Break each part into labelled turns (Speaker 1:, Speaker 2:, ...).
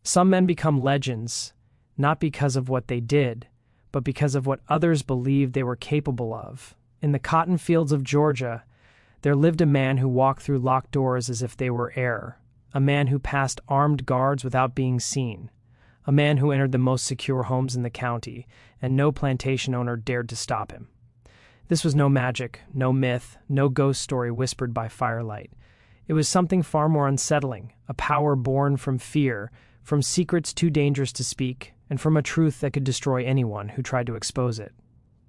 Speaker 1: Some men become legends, not because of what they did, but because of what others believed they were capable of. In the cotton fields of Georgia, there lived a man who walked through locked doors as if they were air, a man who passed armed guards without being seen, a man who entered the most secure homes in the county, and no plantation owner dared to stop him. This was no magic, no myth, no ghost story whispered by firelight. It was something far more unsettling, a power born from fear, from secrets too dangerous to speak, and from a truth that could destroy anyone who tried to expose it.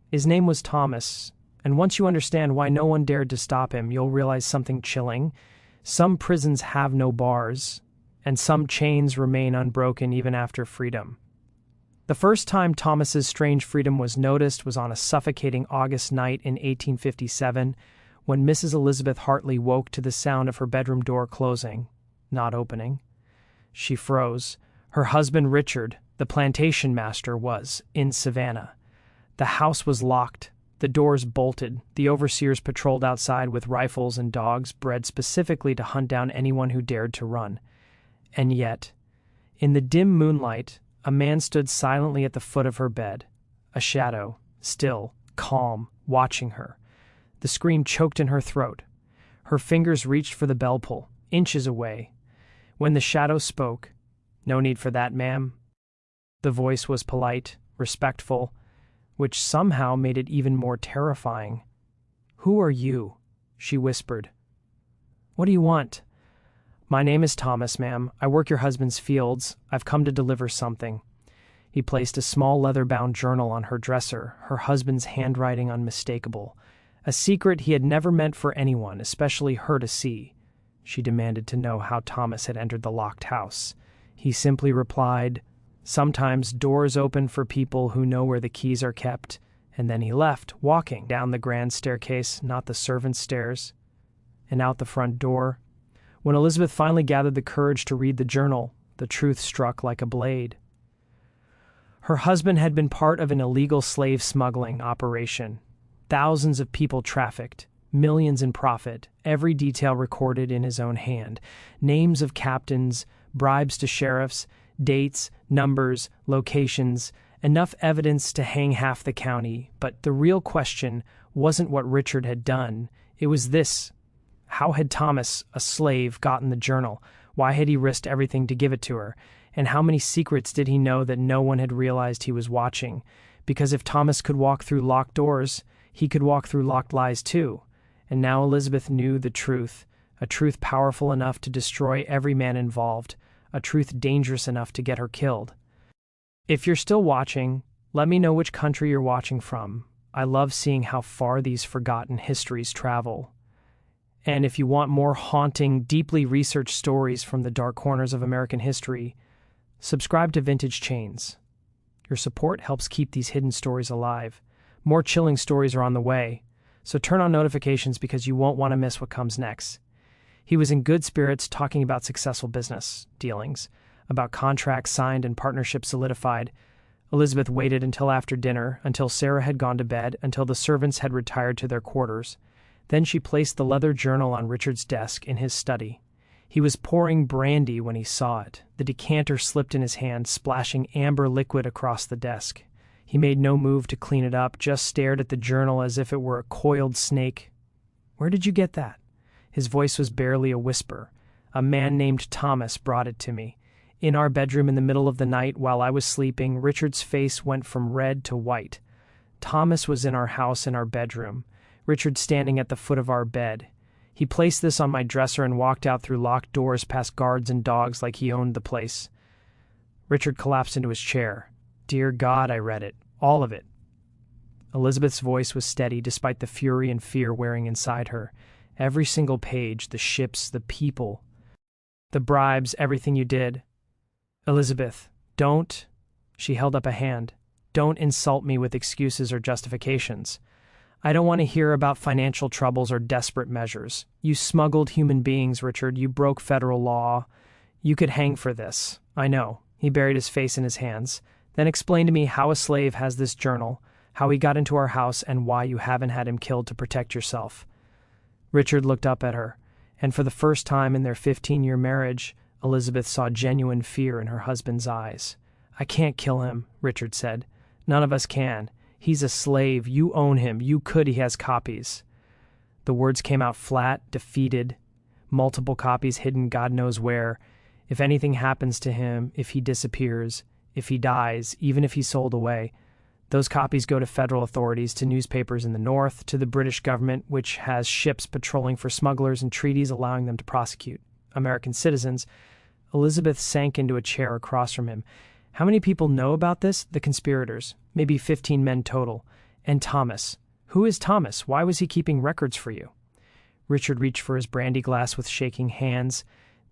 Speaker 1: His name was Thomas, and once you understand why no one dared to stop him, you'll realize something chilling. Some prisons have no bars, and some chains remain unbroken even after freedom. The first time Thomas's strange freedom was noticed was on a suffocating August night in 1857, when Mrs. Elizabeth Hartley woke to the sound of her bedroom door closing, not opening. She froze. Her husband Richard, the plantation master, was in Savannah. The house was locked, the doors bolted, the overseers patrolled outside with rifles and dogs bred specifically to hunt down anyone who dared to run. And yet, in the dim moonlight, a man stood silently at the foot of her bed, a shadow, still, calm, watching her. The scream choked in her throat. Her fingers reached for the bell pull, inches away. When the shadow spoke, "No need for that, ma'am." The voice was polite, respectful, which somehow made it even more terrifying. "Who are you?" she whispered. "What do you want?" "My name is Thomas, ma'am. I work your husband's fields. I've come to deliver something." He placed a small leather-bound journal on her dresser, her husband's handwriting unmistakable. A secret he had never meant for anyone, especially her, to see. She demanded to know how Thomas had entered the locked house. He simply replied, "Sometimes doors open for people who know where the keys are kept," and then he left, walking down the grand staircase, not the servants' stairs, and out the front door. When Elizabeth finally gathered the courage to read the journal, the truth struck like a blade. Her husband had been part of an illegal slave smuggling operation. Thousands of people trafficked, millions in profit, every detail recorded in his own hand. Names of captains, bribes to sheriffs, dates, numbers, locations, enough evidence to hang half the county. But the real question wasn't what Richard had done. It was this. How had Thomas, a slave, gotten the journal? Why had he risked everything to give it to her? And how many secrets did he know that no one had realized he was watching? Because if Thomas could walk through locked doors, he could walk through locked lies too. And now Elizabeth knew the truth, a truth powerful enough to destroy every man involved, a truth dangerous enough to get her killed. If you're still watching, let me know which country you're watching from. I love seeing how far these forgotten histories travel. And if you want more haunting, deeply researched stories from the dark corners of American history, subscribe to Vintage Chains. Your support helps keep these hidden stories alive. More chilling stories are on the way, so turn on notifications because you won't want to miss what comes next. He was in good spirits talking about successful business dealings, about contracts signed and partnerships solidified. Elizabeth waited until after dinner, until Sarah had gone to bed, until the servants had retired to their quarters. Then she placed the leather journal on Richard's desk in his study. He was pouring brandy when he saw it. The decanter slipped in his hand, splashing amber liquid across the desk. He made no move to clean it up, just stared at the journal as if it were a coiled snake. "Where did you get that?" His voice was barely a whisper. "A man named Thomas brought it to me. In our bedroom in the middle of the night while I was sleeping, Richard's face went from red to white. Thomas was in our house in our bedroom. Richard standing at the foot of our bed. He placed this on my dresser and walked out through locked doors past guards and dogs like he owned the place." Richard collapsed into his chair. "Dear God," I read it. All of it. Elizabeth's voice was steady despite the fury and fear wearing inside her. Every single page, the ships, the people, the bribes, everything you did. "Elizabeth, don't," she held up a hand, "don't insult me with excuses or justifications. I don't want to hear about financial troubles or desperate measures. You smuggled human beings, Richard. You broke federal law. You could hang for this. I know." He buried his face in his hands. "Then explain to me how a slave has this journal, how he got into our house, and why you haven't had him killed to protect yourself." Richard looked up at her, and for the first time in their 15-year marriage, Elizabeth saw genuine fear in her husband's eyes. "I can't kill him," Richard said. "None of us can. He's a slave. You own him. You could. He has copies." The words came out flat, defeated. Multiple copies hidden God knows where. If anything happens to him, if he disappears, if he dies, even if he's sold away, those copies go to federal authorities, to newspapers in the North, to the British government, which has ships patrolling for smugglers and treaties allowing them to prosecute American citizens. Elizabeth sank into a chair across from him. "How many people know about this?" "The conspirators. Maybe 15 men total. And Thomas. Who is Thomas? Why was he keeping records for you?" Richard reached for his brandy glass with shaking hands.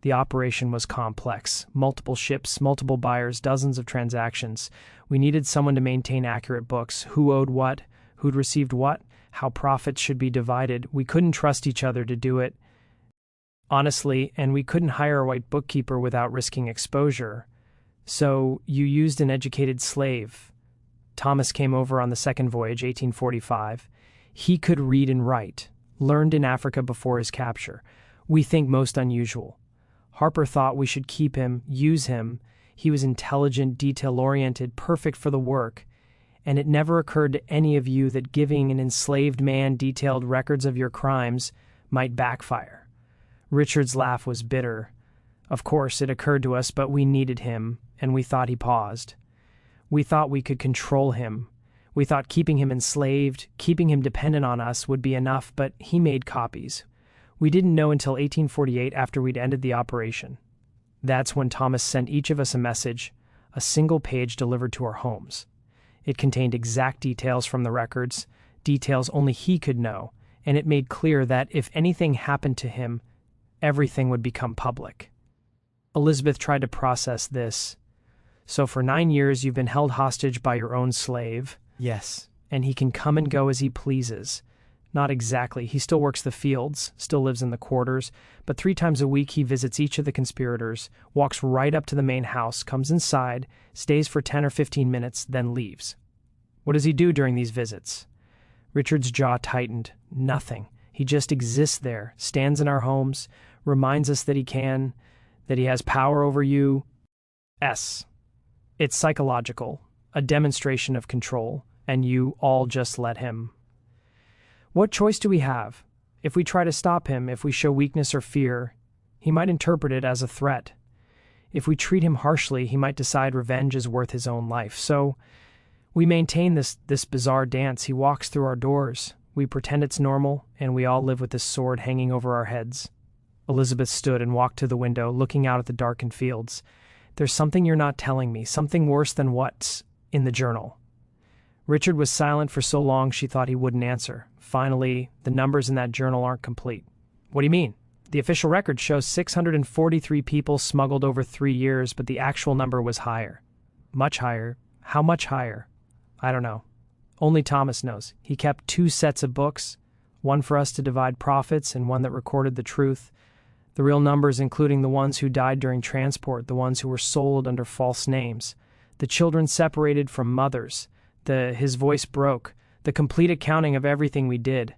Speaker 1: The operation was complex. Multiple ships, multiple buyers, dozens of transactions. We needed someone to maintain accurate books. Who owed what? Who'd received what? How profits should be divided. We couldn't trust each other to do it, honestly, and we couldn't hire a white bookkeeper without risking exposure. So you used an educated slave. Thomas came over on the second voyage, 1845. He could read and write, learned in Africa before his capture. We think most unusual. Harper thought we should keep him, use him. He was intelligent, detail-oriented, perfect for the work. And it never occurred to any of you that giving an enslaved man detailed records of your crimes might backfire. Richard's laugh was bitter. Of course, it occurred to us, but we needed him, and we thought. He paused. We thought we could control him. We thought keeping him enslaved, keeping him dependent on us would be enough, but he made copies. We didn't know until 1848, after we'd ended the operation. That's when Thomas sent each of us a message, a single page delivered to our homes. It contained exact details from the records, details only he could know, and it made clear that if anything happened to him, everything would become public. Elizabeth tried to process this. "So for 9 years you've been held hostage by your own slave?" "Yes. And he can come and go as he pleases." "Not exactly. He still works the fields, still lives in the quarters, but 3 times a week he visits each of the conspirators, walks right up to the main house, comes inside, stays for 10 or 15 minutes, then leaves." "What does he do during these visits?" Richard's jaw tightened. "Nothing. He just exists there, stands in our homes, reminds us that he has power over you. It's psychological, a demonstration of control, and you all just let him." "What choice do we have? If we try to stop him, if we show weakness or fear, he might interpret it as a threat. If we treat him harshly, he might decide revenge is worth his own life. So we maintain this bizarre dance. He walks through our doors. We pretend it's normal, and we all live with this sword hanging over our heads." Elizabeth stood and walked to the window, looking out at the darkened fields. "There's something you're not telling me, something worse than what's in the journal." Richard was silent for so long she thought he wouldn't answer. Finally, "The numbers in that journal aren't complete." "What do you mean?" "The official record shows 643 people smuggled over 3 years, but the actual number was higher." "Much higher? How much higher?" "I don't know. Only Thomas knows. He kept 2 sets of books, one for us to divide profits and one that recorded the truth. The real numbers, including the ones who died during transport, the ones who were sold under false names, the children separated from mothers, his voice broke, the complete accounting of everything we did."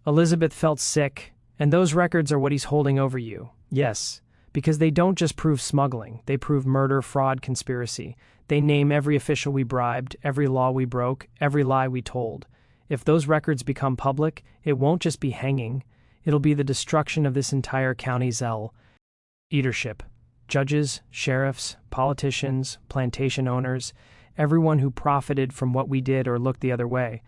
Speaker 1: Elizabeth felt sick. "And those records are what he's holding over you?" "Yes, because they don't just prove smuggling. They prove murder, fraud, conspiracy. They name every official we bribed, every law we broke, every lie we told. If those records become public, it won't just be hanging. It'll be the destruction of this entire county's leadership. Judges, sheriffs, politicians, plantation owners, everyone who profited from what we did or looked the other way."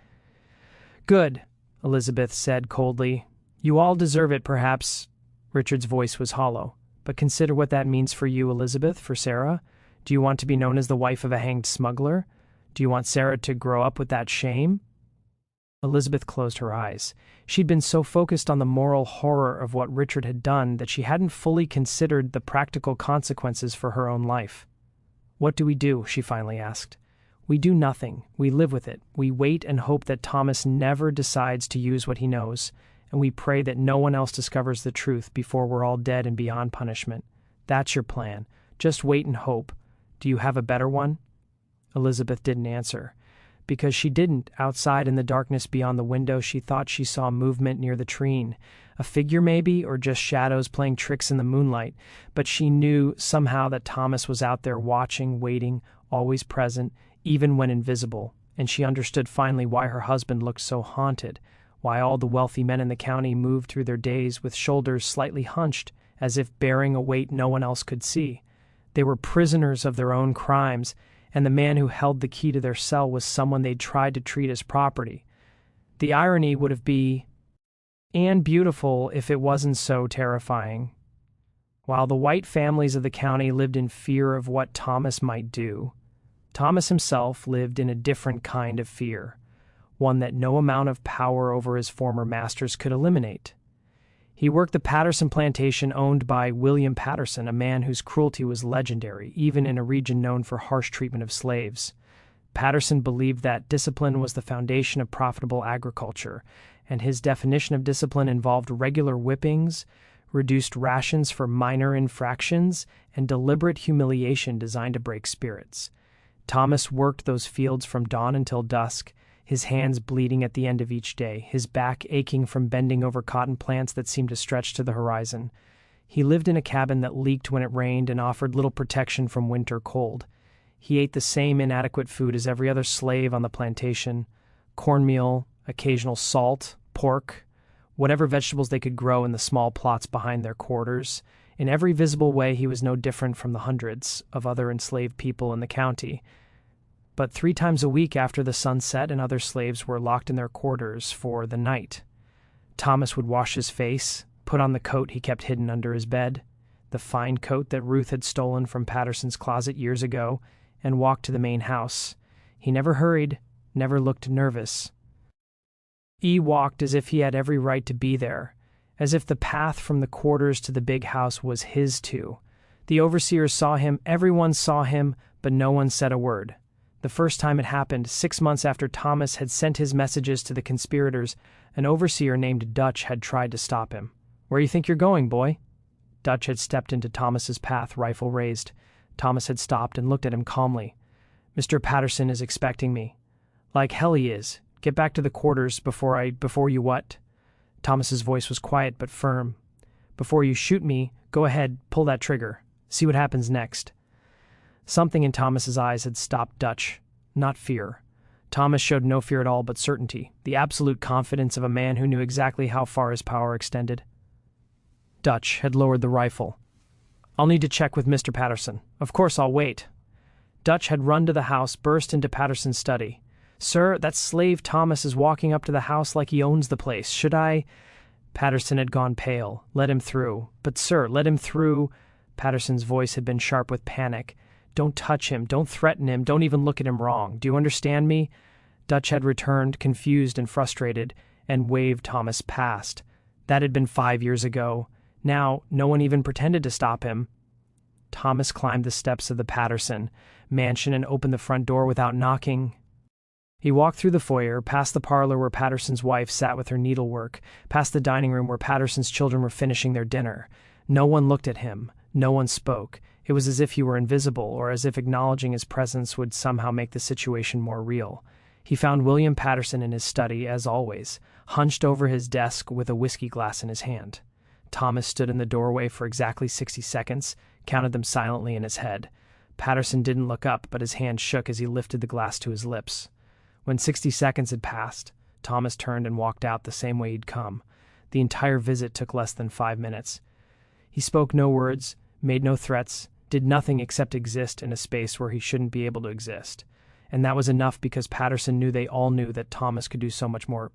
Speaker 1: "Good," Elizabeth said coldly. "You all deserve it, perhaps." Richard's voice was hollow. "But consider what that means for you, Elizabeth, for Sarah. Do you want to be known as the wife of a hanged smuggler? Do you want Sarah to grow up with that shame?" Elizabeth closed her eyes. She'd been so focused on the moral horror of what Richard had done that she hadn't fully considered the practical consequences for her own life. "What do we do?" she finally asked. "We do nothing. We live with it. We wait and hope that Thomas never decides to use what he knows, and we pray that no one else discovers the truth before we're all dead and beyond punishment. That's your plan. Just wait and hope. Do you have a better one?" Elizabeth didn't answer. because she didn't. Outside in the darkness beyond the window, she thought she saw movement near the tree. A figure maybe, or just shadows playing tricks in the moonlight, but she knew somehow that Thomas was out there watching, waiting, always present, even when invisible, and she understood finally why her husband looked so haunted, why all the wealthy men in the county moved through their days with shoulders slightly hunched, as if bearing a weight no one else could see. They were prisoners of their own crimes, and the man who held the key to their cell was someone they'd tried to treat as property. The irony would have been and beautiful if it wasn't so terrifying. While the white families of the county lived in fear of what Thomas might do, Thomas himself lived in a different kind of fear, one that no amount of power over his former masters could eliminate. He worked the Patterson plantation owned by William Patterson, a man whose cruelty was legendary, even in a region known for harsh treatment of slaves. Patterson believed that discipline was the foundation of profitable agriculture, and his definition of discipline involved regular whippings, reduced rations for minor infractions, and deliberate humiliation designed to break spirits. Thomas worked those fields from dawn until dusk, his hands bleeding at the end of each day, his back aching from bending over cotton plants that seemed to stretch to the horizon. He lived in a cabin that leaked when it rained and offered little protection from winter cold. He ate the same inadequate food as every other slave on the plantation: cornmeal, occasional salt, pork, whatever vegetables they could grow in the small plots behind their quarters. In every visible way, he was no different from the hundreds of other enslaved people in the county. But 3 times a week after the sun set and other slaves were locked in their quarters for the night, Thomas would wash his face, put on the coat he kept hidden under his bed, the fine coat that Ruth had stolen from Patterson's closet years ago, and walk to the main house. He never hurried, never looked nervous. He walked as if he had every right to be there, as if the path from the quarters to the big house was his too. The overseers saw him, everyone saw him, but no one said a word. The first time it happened, 6 months after Thomas had sent his messages to the conspirators, an overseer named Dutch had tried to stop him. "Where you think you're going, boy?" Dutch had stepped into Thomas's path, rifle raised. Thomas had stopped and looked at him calmly. "Mr. Patterson is expecting me." "Like hell he is. Get back to the quarters before you what?" Thomas's voice was quiet but firm. "Before you shoot me, go ahead, pull that trigger. See what happens next." Something in Thomas's eyes had stopped Dutch, not fear. Thomas showed no fear at all but certainty, the absolute confidence of a man who knew exactly how far his power extended. Dutch had lowered the rifle. "I'll need to check with Mr. Patterson. Of course I'll wait." Dutch had run to the house, burst into Patterson's study. "Sir, that slave Thomas is walking up to the house like he owns the place. Should I—" Patterson had gone pale. "Let him through." "But, sir, let him through." Patterson's voice had been sharp with panic. "Don't touch him. Don't threaten him. Don't even look at him wrong. Do you understand me?" Dutch had returned, confused and frustrated, and waved Thomas past. That had been 5 years ago. Now, no one even pretended to stop him. Thomas climbed the steps of the Patterson mansion and opened the front door without knocking. He walked through the foyer, past the parlor where Patterson's wife sat with her needlework, past the dining room where Patterson's children were finishing their dinner. No one looked at him. No one spoke. It was as if he were invisible, or as if acknowledging his presence would somehow make the situation more real. He found William Patterson in his study, as always, hunched over his desk with a whiskey glass in his hand. Thomas stood in the doorway for exactly 60 seconds, counted them silently in his head. Patterson didn't look up, but his hand shook as he lifted the glass to his lips. When 60 seconds had passed, Thomas turned and walked out the same way he'd come. The entire visit took less than 5 minutes. He spoke no words, made no threats, did nothing except exist in a space where he shouldn't be able to exist. And that was enough because Patterson knew they all knew that Thomas could do so much more,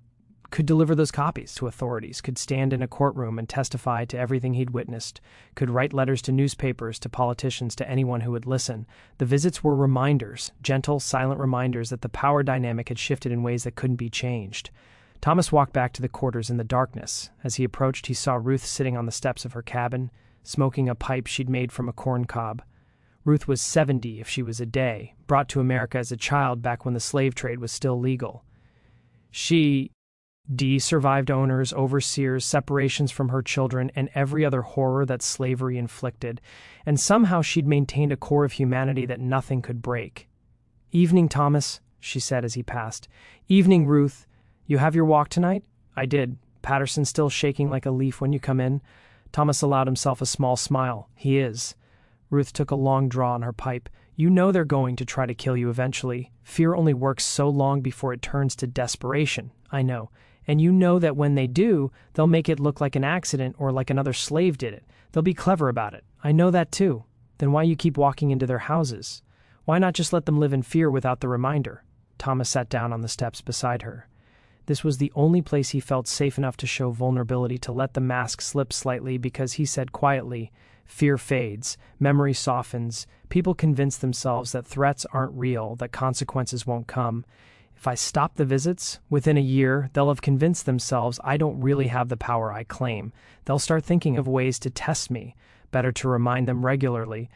Speaker 1: could deliver those copies to authorities, could stand in a courtroom and testify to everything he'd witnessed, could write letters to newspapers, to politicians, to anyone who would listen. The visits were reminders, gentle, silent reminders that the power dynamic had shifted in ways that couldn't be changed. Thomas walked back to the quarters in the darkness. As he approached, he saw Ruth sitting on the steps of her cabin, smoking a pipe she'd made from a corn cob. Ruth was 70 if she was a day, brought to America as a child back when the slave trade was still legal. She survived owners, overseers, separations from her children, and every other horror that slavery inflicted, and somehow she'd maintained a core of humanity that nothing could break. "Evening, Thomas," she said as he passed. "Evening, Ruth. You have your walk tonight?" "I did. Patterson still shaking like a leaf when you come in?" Thomas allowed himself a small smile. "He is." Ruth took a long draw on her pipe. "You know they're going to try to kill you eventually. Fear only works so long before it turns to desperation." "I know. And you know that when they do, they'll make it look like an accident or like another slave did it. They'll be clever about it." "I know that too. Then why you keep walking into their houses? Why not just let them live in fear without the reminder?" Thomas sat down on the steps beside her. This was the only place he felt safe enough to show vulnerability, to let the mask slip slightly, because he said quietly, "Fear fades, memory softens, people convince themselves that threats aren't real, that consequences won't come. If I stop the visits, within a year, they'll have convinced themselves I don't really have the power I claim. They'll start thinking of ways to test me. Better to remind them regularly."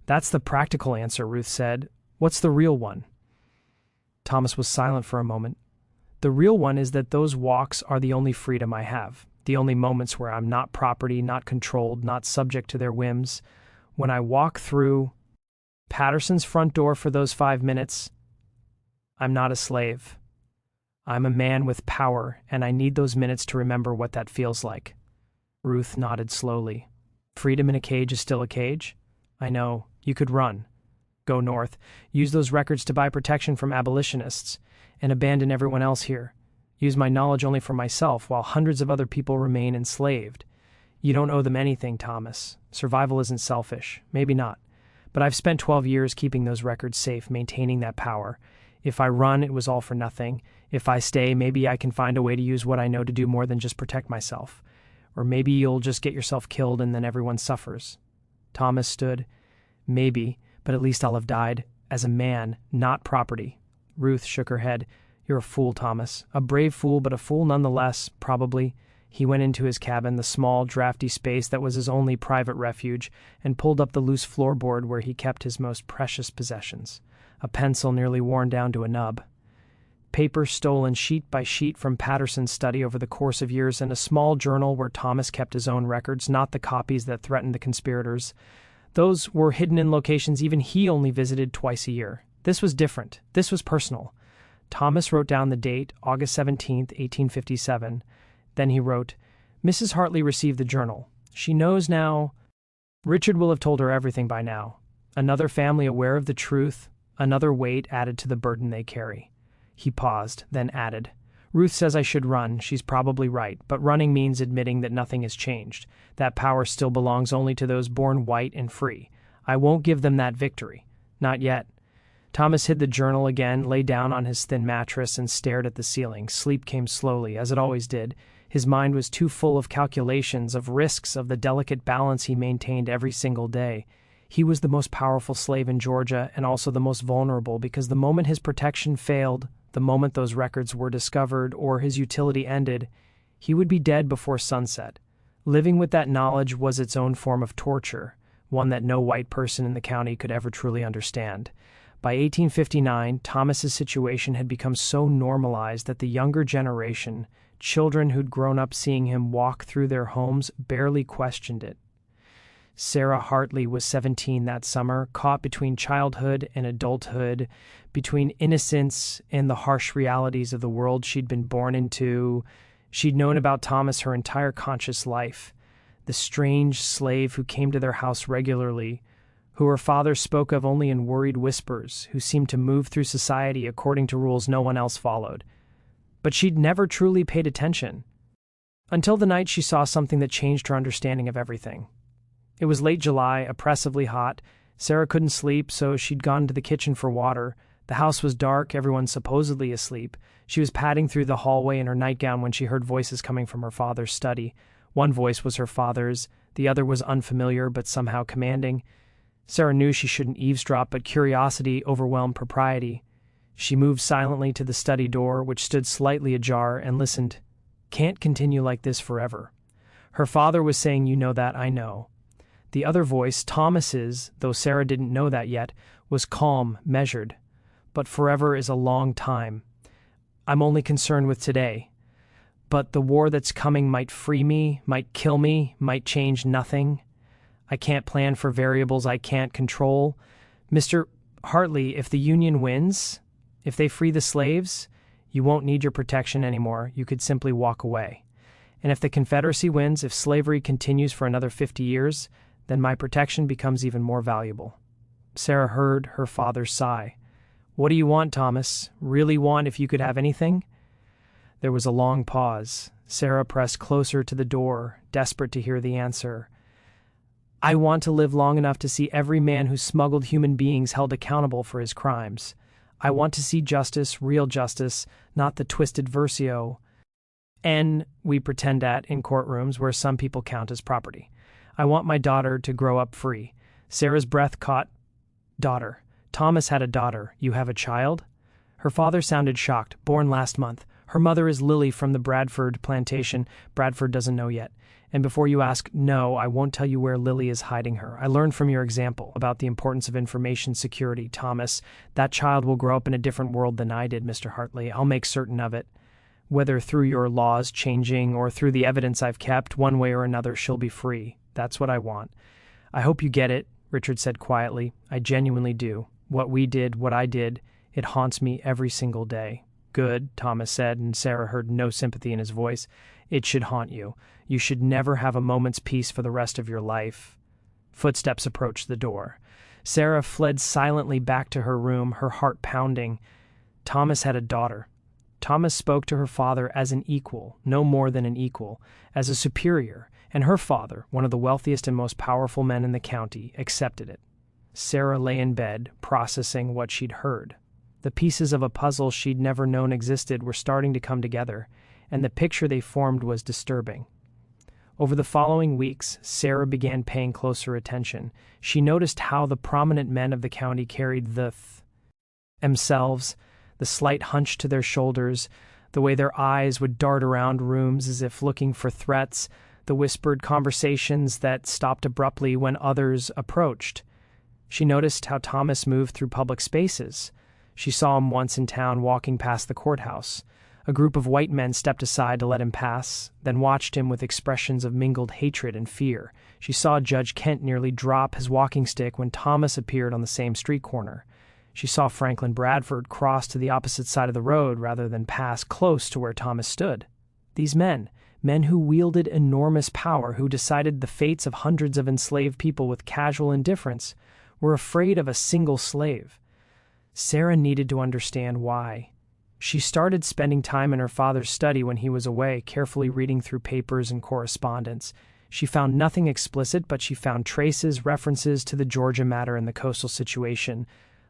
Speaker 1: "That's the practical answer," Ruth said. "What's the real one?" Thomas was silent for a moment. "The real one is that those walks are the only freedom I have, the only moments where I'm not property, not controlled, not subject to their whims. When I walk through Patterson's front door for those 5 minutes, I'm not a slave. I'm a man with power, and I need those minutes to remember what that feels like." Ruth nodded slowly. "Freedom in a cage is still a cage?" "I know. You could run. Go north. Use those records to buy protection from abolitionists, and abandon everyone else here. Use my knowledge only for myself, while hundreds of other people remain enslaved. You don't owe them anything, Thomas. Survival isn't selfish. Maybe not. But I've spent 12 years keeping those records safe, maintaining that power. If I run, it was all for nothing. If I stay, maybe I can find a way to use what I know to do more than just protect myself. Or maybe you'll just get yourself killed and then everyone suffers." Thomas stood. "Maybe, but at least I'll have died as a man, not property." Ruth shook her head. "You're a fool, Thomas. A brave fool, but a fool nonetheless, probably." He went into his cabin, the small, drafty space that was his only private refuge, and pulled up the loose floorboard where he kept his most precious possessions. A pencil nearly worn down to a nub. Paper stolen sheet by sheet from Patterson's study over the course of years, and a small journal where Thomas kept his own records, not the copies that threatened the conspirators. Those were hidden in locations even he only visited twice a year. This was different. This was personal. Thomas wrote down the date, August 17th, 1857. Then he wrote, "Mrs. Hartley received the journal. She knows now. Richard will have told her everything by now. Another family aware of the truth, another weight added to the burden they carry." He paused, then added, "Ruth says I should run. She's probably right, but running means admitting that nothing has changed. That power still belongs only to those born white and free. I won't give them that victory. Not yet." Thomas hid the journal again, lay down on his thin mattress, and stared at the ceiling. Sleep came slowly, as it always did. His mind was too full of calculations, of risks, of the delicate balance he maintained every single day. He was the most powerful slave in Georgia, and also the most vulnerable, because the moment his protection failed, the moment those records were discovered or his utility ended, he would be dead before sunset. Living with that knowledge was its own form of torture, one that no white person in the county could ever truly understand. By 1859, Thomas's situation had become so normalized that the younger generation, children who'd grown up seeing him walk through their homes, barely questioned it. Sarah Hartley was 17 that summer, caught between childhood and adulthood, between innocence and the harsh realities of the world she'd been born into. She'd known about Thomas her entire conscious life, the strange slave who came to their house regularly, who her father spoke of only in worried whispers, who seemed to move through society according to rules no one else followed. But she'd never truly paid attention, until the night she saw something that changed her understanding of everything. It was late July, oppressively hot. Sarah couldn't sleep, so she'd gone to the kitchen for water. The house was dark, everyone supposedly asleep. She was padding through the hallway in her nightgown when she heard voices coming from her father's study. One voice was her father's, the other was unfamiliar but somehow commanding. Sarah knew she shouldn't eavesdrop, but curiosity overwhelmed propriety. She moved silently to the study door, which stood slightly ajar, and listened. "Can't continue like this forever." Her father was saying, "You know that, I know." The other voice, Thomas's, though Sarah didn't know that yet, was calm, measured. "But forever is a long time. I'm only concerned with today. But the war that's coming might free me, might kill me, might change nothing. I can't plan for variables I can't control. Mr. Hartley, if the Union wins, If they free the slaves, you won't need your protection anymore. You could simply walk away. And if the Confederacy wins, if slavery continues for another 50 years, then my protection becomes even more valuable." Sarah heard her father sigh. "What do you want, Thomas? Really want if you could have anything?" There was a long pause. Sarah pressed closer to the door, desperate to hear the answer. "I want to live long enough to see every man who smuggled human beings held accountable for his crimes. I want to see justice, real justice, not the twisted versio we pretend at in courtrooms where some people count as property. I want my daughter to grow up free." Sarah's breath caught. "Daughter. Thomas had a daughter. You have a child?" Her father sounded shocked. "Born last month. Her mother is Lily from the Bradford Plantation. Bradford doesn't know yet. And before you ask, no, I won't tell you where Lily is hiding her. I learned from your example about the importance of information security, Thomas. That child will grow up in a different world than I did, Mr. Hartley. I'll make certain of it. Whether through your laws changing or through the evidence I've kept, one way or another, she'll be free. That's what I want." "I hope you get it," Richard said quietly. "I genuinely do. What we did, what I did, it haunts me every single day." "Good," Thomas said, and Sarah heard no sympathy in his voice. "It should haunt you. You should never have a moment's peace for the rest of your life." Footsteps approached the door. Sarah fled silently back to her room, her heart pounding. Thomas had a daughter. Thomas spoke to her father as an equal, no more than an equal, as a superior, and her father, one of the wealthiest and most powerful men in the county, accepted it. Sarah lay in bed, processing what she'd heard. The pieces of a puzzle she'd never known existed were starting to come together, and the picture they formed was disturbing. Over the following weeks, Sarah began paying closer attention. She noticed how the prominent men of the county carried themselves, the slight hunch to their shoulders, the way their eyes would dart around rooms as if looking for threats, the whispered conversations that stopped abruptly when others approached. She noticed how Thomas moved through public spaces. She saw him once in town walking past the courthouse. A group of white men stepped aside to let him pass, then watched him with expressions of mingled hatred and fear. She saw Judge Kent nearly drop his walking stick when Thomas appeared on the same street corner. She saw Franklin Bradford cross to the opposite side of the road rather than pass close to where Thomas stood. These men who wielded enormous power, who decided the fates of hundreds of enslaved people with casual indifference, were afraid of a single slave. Sarah needed to understand why. She started spending time in her father's study when he was away, carefully reading through papers and correspondence. She found nothing explicit, but she found traces, references to the Georgia matter and the coastal situation,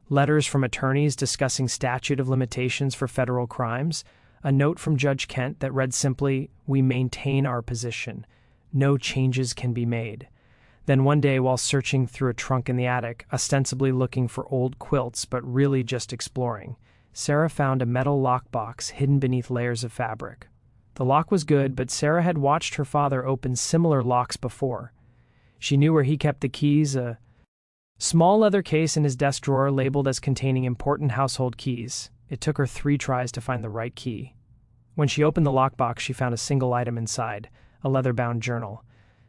Speaker 1: letters from attorneys discussing statute of limitations for federal crimes, a note from Judge Kent that read simply, "We maintain our position. No changes can be made." Then one day, while searching through a trunk in the attic, ostensibly looking for old quilts but really just exploring, Sarah found a metal lockbox hidden beneath layers of fabric. The lock was good, but Sarah had watched her father open similar locks before. She knew where he kept the keys, a small leather case in his desk drawer labeled as containing important household keys. It took her 3 tries to find the right key. When she opened the lockbox, she found a single item inside, a leather-bound journal.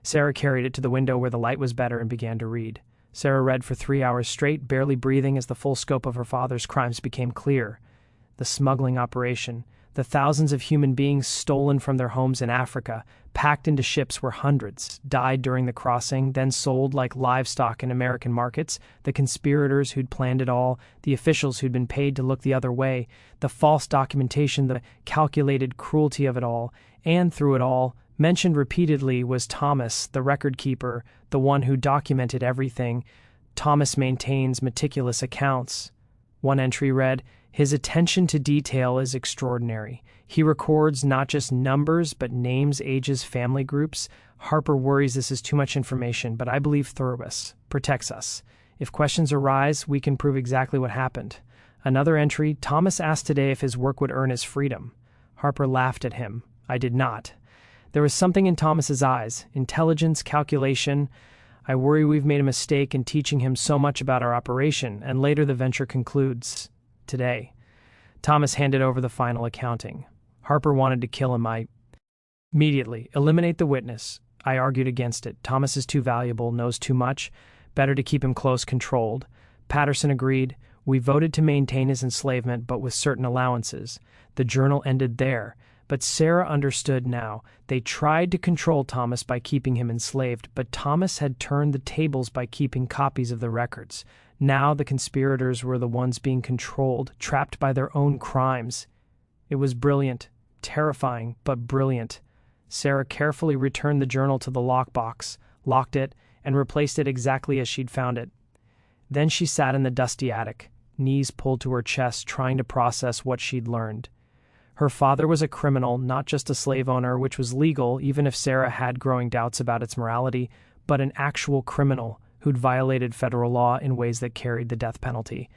Speaker 1: Sarah carried it to the window where the light was better and began to read. Sarah read for 3 hours straight, barely breathing as the full scope of her father's crimes became clear. The smuggling operation, the thousands of human beings stolen from their homes in Africa, packed into ships where hundreds died during the crossing, then sold like livestock in American markets, the conspirators who'd planned it all, the officials who'd been paid to look the other way, the false documentation, the calculated cruelty of it all, and through it all, mentioned repeatedly was Thomas, the record keeper, the one who documented everything. Thomas maintains meticulous accounts. One entry read, "His attention to detail is extraordinary. He records not just numbers, but names, ages, family groups. Harper worries this is too much information, but I believe thoroughness protects us. If questions arise, we can prove exactly what happened." Another entry, "Thomas asked today if his work would earn his freedom. Harper laughed at him. I did not. There was something in Thomas's eyes, intelligence, calculation. I worry we've made a mistake in teaching him so much about our operation," and later the venture concludes, "Today." Thomas handed over the final accounting. "Harper wanted to kill him. I immediately eliminate the witness. I argued against it. Thomas is too valuable, knows too much. Better to keep him close, controlled. Patterson agreed. We voted to maintain his enslavement, but with certain allowances. The journal ended there, but Sarah understood now. They tried to control Thomas by keeping him enslaved, but Thomas had turned the tables by keeping copies of the records. Now the conspirators were the ones being controlled, trapped by their own crimes. It was brilliant, terrifying, but brilliant. Sarah carefully returned the journal to the lockbox, locked it, and replaced it exactly as she'd found it. Then she sat in the dusty attic, knees pulled to her chest, trying to process what she'd learned. Her father was a criminal, not just a slave owner, which was legal, even if Sarah had growing doubts about its morality, but an actual criminal who'd violated federal law in ways that carried the death penalty.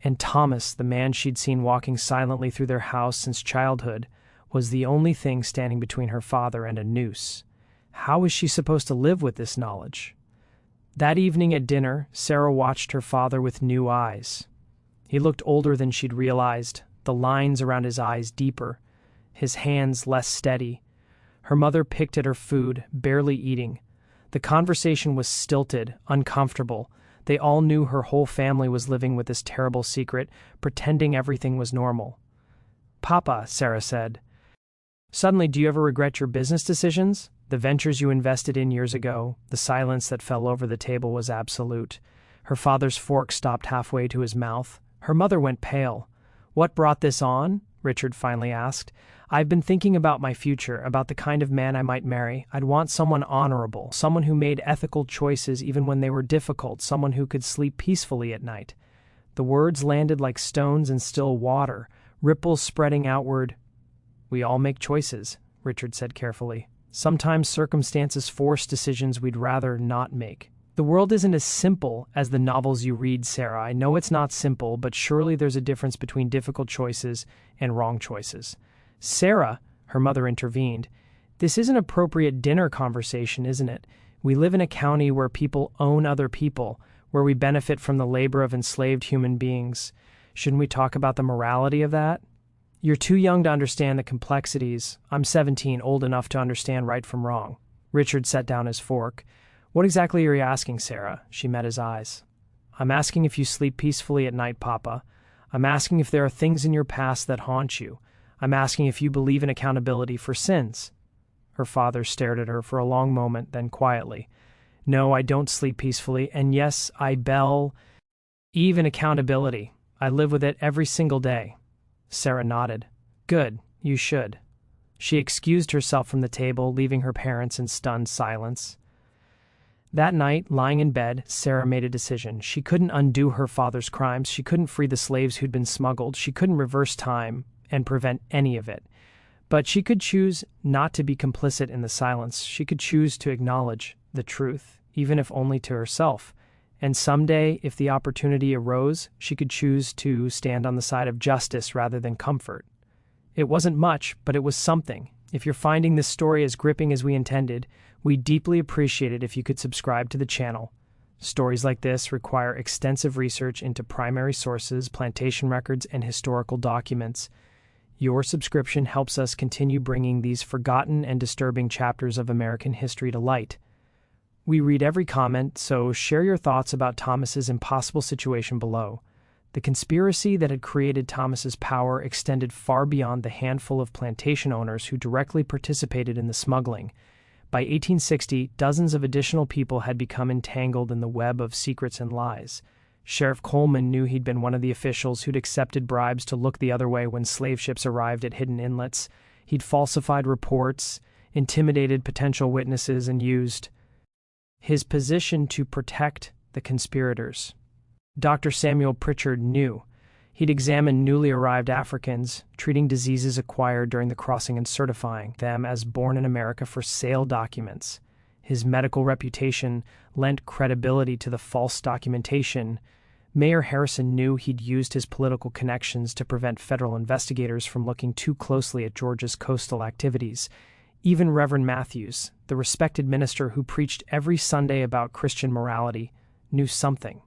Speaker 1: And Thomas, the man she'd seen walking silently through their house since childhood, was the only thing standing between her father and a noose. How was she supposed to live with this knowledge? That evening at dinner, Sarah watched her father with new eyes. He looked older than she'd realized, the lines around his eyes deeper, his hands less steady. Her mother picked at her food, barely eating. The conversation was stilted, uncomfortable. They all knew her whole family was living with this terrible secret, pretending everything was normal. "Papa," Sarah said, "suddenly do you ever regret your business decisions? The ventures you invested in years ago?" The silence that fell over the table was absolute. Her father's fork stopped halfway to his mouth. Her mother went pale. "What brought this on?" Richard finally asked. "I've been thinking about my future, about the kind of man I might marry. I'd want someone honorable, someone who made ethical choices even when they were difficult, someone who could sleep peacefully at night." The words landed like stones in still water, ripples spreading outward. "We all make choices," Richard said carefully. "Sometimes circumstances force decisions we'd rather not make. The world isn't as simple as the novels you read, Sarah. I know it's not simple, but surely there's a difference between difficult choices and wrong choices." "Sarah," her mother intervened, "this is an appropriate dinner conversation, isn't it? We live in a county where people own other people, where we benefit from the labor of enslaved human beings. Shouldn't we talk about the morality of that?" "You're too young to understand the complexities. I'm 17, old enough to understand right from wrong." Richard set down his fork. "What exactly are you asking, Sarah?" She met his eyes. "I'm asking if you sleep peacefully at night, Papa. I'm asking if there are things in your past that haunt you. I'm asking if you believe in accountability for sins." Her father stared at her for a long moment, then quietly. "No, I don't sleep peacefully, and yes, I believe in accountability. I live with it every single day." Sarah nodded. "Good, you should." She excused herself from the table, leaving her parents in stunned silence. That night, lying in bed, Sarah made a decision. She couldn't undo her father's crimes. She couldn't free the slaves who'd been smuggled. She couldn't reverse time and prevent any of it. But she could choose not to be complicit in the silence. She could choose to acknowledge the truth, even if only to herself. And someday, if the opportunity arose, she could choose to stand on the side of justice rather than comfort. It wasn't much, but it was something. If you're finding this story as gripping as we intended, we'd deeply appreciate it if you could subscribe to the channel. Stories like this require extensive research into primary sources, plantation records, and historical documents. Your subscription helps us continue bringing these forgotten and disturbing chapters of American history to light. We read every comment, so share your thoughts about Thomas's impossible situation below. The conspiracy that had created Thomas's power extended far beyond the handful of plantation owners who directly participated in the smuggling. By 1860, dozens of additional people had become entangled in the web of secrets and lies. Sheriff Coleman knew he'd been one of the officials who'd accepted bribes to look the other way when slave ships arrived at hidden inlets. He'd falsified reports, intimidated potential witnesses, and used his position to protect the conspirators. Dr. Samuel Pritchard knew. He'd examined newly arrived Africans, treating diseases acquired during the crossing and certifying them as born in America for sale documents. His medical reputation lent credibility to the false documentation. Mayor Harrison knew he'd used his political connections to prevent federal investigators from looking too closely at Georgia's coastal activities. Even Reverend Matthews, the respected minister who preached every Sunday about Christian morality, knew something.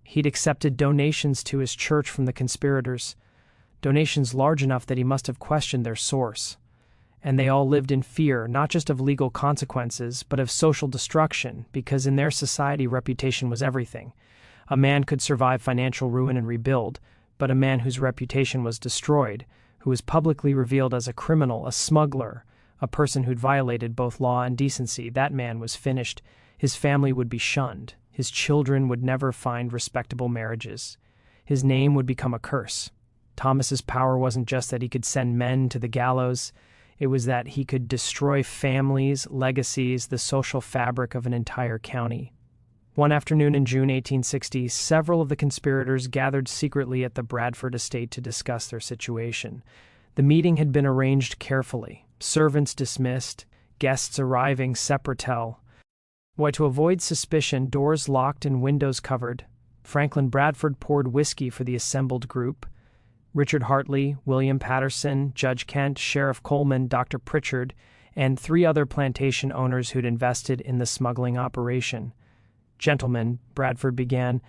Speaker 1: He'd accepted donations to his church from the conspirators, donations large enough that he must have questioned their source. And they all lived in fear, not just of legal consequences, but of social destruction, because in their society reputation was everything. A man could survive financial ruin and rebuild, but a man whose reputation was destroyed, who was publicly revealed as a criminal, a smuggler, a person who'd violated both law and decency, that man was finished. His family would be shunned. His children would never find respectable marriages. His name would become a curse. Thomas's power wasn't just that he could send men to the gallows. It was that he could destroy families, legacies, the social fabric of an entire county. One afternoon in June 1860, several of the conspirators gathered secretly at the Bradford estate to discuss their situation. The meeting had been arranged carefully. Servants dismissed, guests arriving separately. Why, to avoid suspicion, doors locked and windows covered. Franklin Bradford poured whiskey for the assembled group. Richard Hartley, William Patterson, Judge Kent, Sheriff Coleman, Dr. Pritchard, and 3 other plantation owners who'd invested in the smuggling operation. "Gentlemen," Bradford began,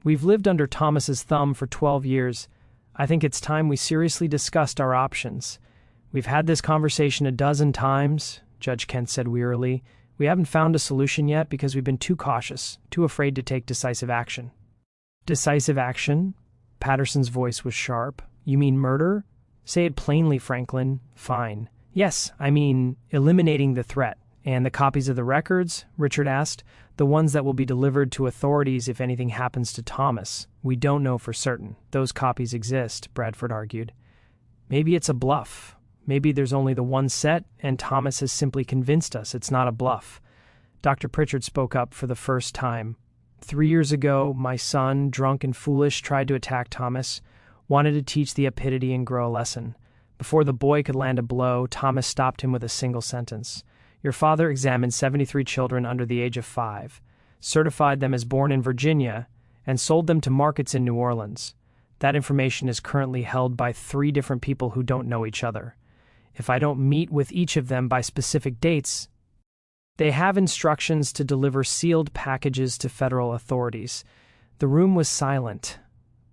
Speaker 1: "we've lived under Thomas's thumb for 12 years. I think it's time we seriously discussed our options. We've had this conversation a dozen times," Judge Kent said wearily. "We haven't found a solution yet because we've been too cautious, too afraid to take decisive action." "Decisive action?" Patterson's voice was sharp. "You mean murder? Say it plainly, Franklin." "Fine. Yes, I mean eliminating the threat." "And the copies of the records?" Richard asked. "The ones that will be delivered to authorities if anything happens to Thomas." "We don't know for certain. Those copies exist," Bradford argued. "Maybe it's a bluff. Maybe there's only the one set, and Thomas has simply convinced us it's not a bluff." Dr. Pritchard spoke up for the first time. 3 years ago, my son, drunk and foolish, tried to attack Thomas, wanted to teach the epidity and grow a lesson. Before the boy could land a blow, Thomas stopped him with a single sentence. "Your father examined 73 children under the age of 5, certified them as born in Virginia, and sold them to markets in New Orleans. That information is currently held by 3 different people who don't know each other. If I don't meet with each of them by specific dates, they have instructions to deliver sealed packages to federal authorities." The room was silent.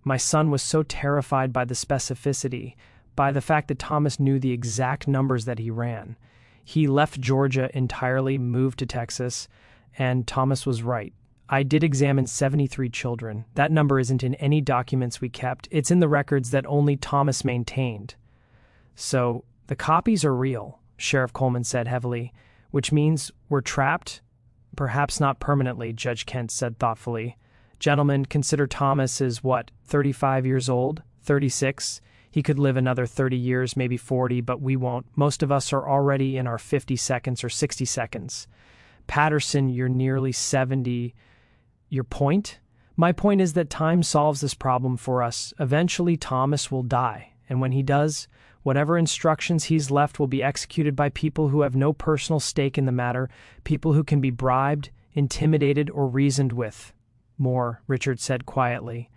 Speaker 1: My son was so terrified by the specificity, by the fact that Thomas knew the exact numbers that he ran. He left Georgia entirely, moved to Texas, and Thomas was right. I did examine 73 children. That number isn't in any documents we kept. It's in the records that only Thomas maintained. "So the copies are real," Sheriff Coleman said heavily. "Which means we're trapped?" "Perhaps not permanently," Judge Kent said thoughtfully. "Gentlemen, consider Thomas is, 35 years old? 36? He could live another 30 years, maybe 40, but we won't. Most of us are already in our 50 seconds or 60 seconds. Patterson, you're nearly 70. Your point?" "My point is that time solves this problem for us. Eventually Thomas will die, and when he does, whatever instructions he's left will be executed by people who have no personal stake in the matter, people who can be bribed, intimidated, or reasoned with." "More," Richard said quietly.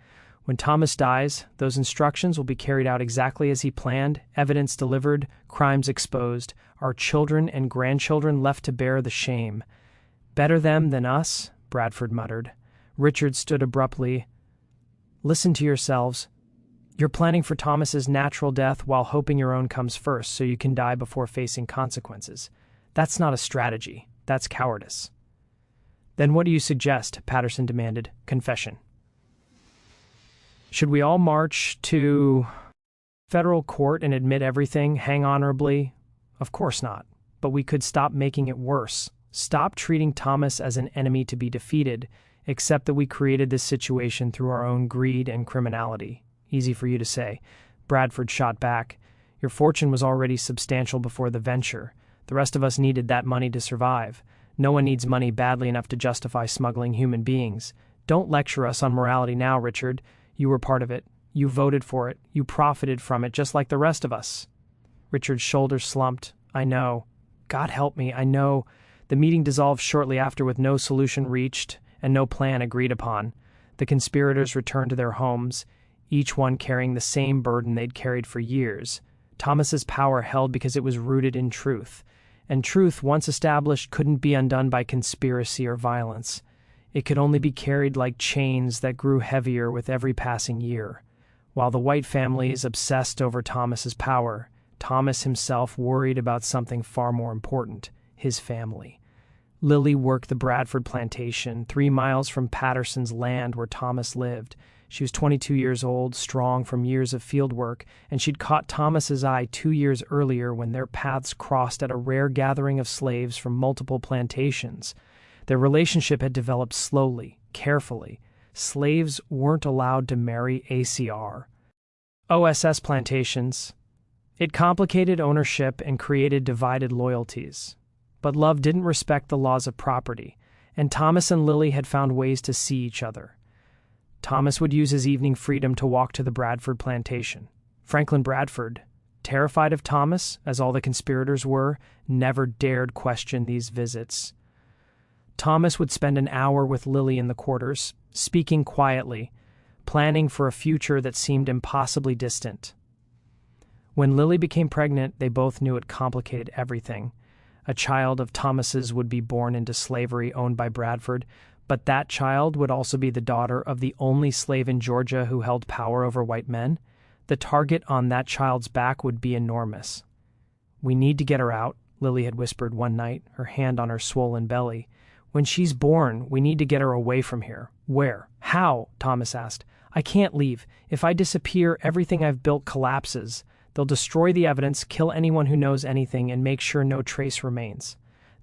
Speaker 1: "When Thomas dies, those instructions will be carried out exactly as he planned, evidence delivered, crimes exposed, our children and grandchildren left to bear the shame." "Better them than us," Bradford muttered. Richard stood abruptly. "Listen to yourselves. You're planning for Thomas's natural death while hoping your own comes first so you can die before facing consequences. That's not a strategy. That's cowardice." "Then what do you suggest?" Patterson demanded. "Confession." "Should we all march to federal court and admit everything, hang honorably?" "Of course not. But we could stop making it worse. Stop treating Thomas as an enemy to be defeated, except that we created this situation through our own greed and criminality." "Easy for you to say." Bradford shot back. "Your fortune was already substantial before the venture. The rest of us needed that money to survive. No one needs money badly enough to justify smuggling human beings. Don't lecture us on morality now, Richard. You were part of it. You voted for it. You profited from it just like the rest of us." Richard's shoulders slumped. "I know. God help me, I know." The meeting dissolved shortly after with no solution reached and no plan agreed upon. The conspirators returned to their homes, each one carrying the same burden they'd carried for years. Thomas's power held because it was rooted in truth, and truth, once established, couldn't be undone by conspiracy or violence. It could only be carried like chains that grew heavier with every passing year. While the White families obsessed over Thomas's power, Thomas himself worried about something far more important, his family. Lily worked the Bradford Plantation, 3 miles from Patterson's land where Thomas lived. She was 22 years old, strong from years of field work, and she'd caught Thomas's eye 2 years earlier when their paths crossed at a rare gathering of slaves from multiple plantations. Their relationship had developed slowly, carefully. Slaves weren't allowed to marry ACR. OSS plantations. It complicated ownership and created divided loyalties. But love didn't respect the laws of property, and Thomas and Lily had found ways to see each other. Thomas would use his evening freedom to walk to the Bradford plantation. Franklin Bradford, terrified of Thomas, as all the conspirators were, never dared question these visits. Thomas would spend an hour with Lily in the quarters, speaking quietly, planning for a future that seemed impossibly distant. When Lily became pregnant, they both knew it complicated everything. A child of Thomas's would be born into slavery owned by Bradford, but that child would also be the daughter of the only slave in Georgia who held power over white men. The target on that child's back would be enormous. "We need to get her out," Lily had whispered one night, her hand on her swollen belly. "When she's born, we need to get her away from here." "Where? How?" Thomas asked. "I can't leave. If I disappear, everything I've built collapses. They'll destroy the evidence, kill anyone who knows anything, and make sure no trace remains.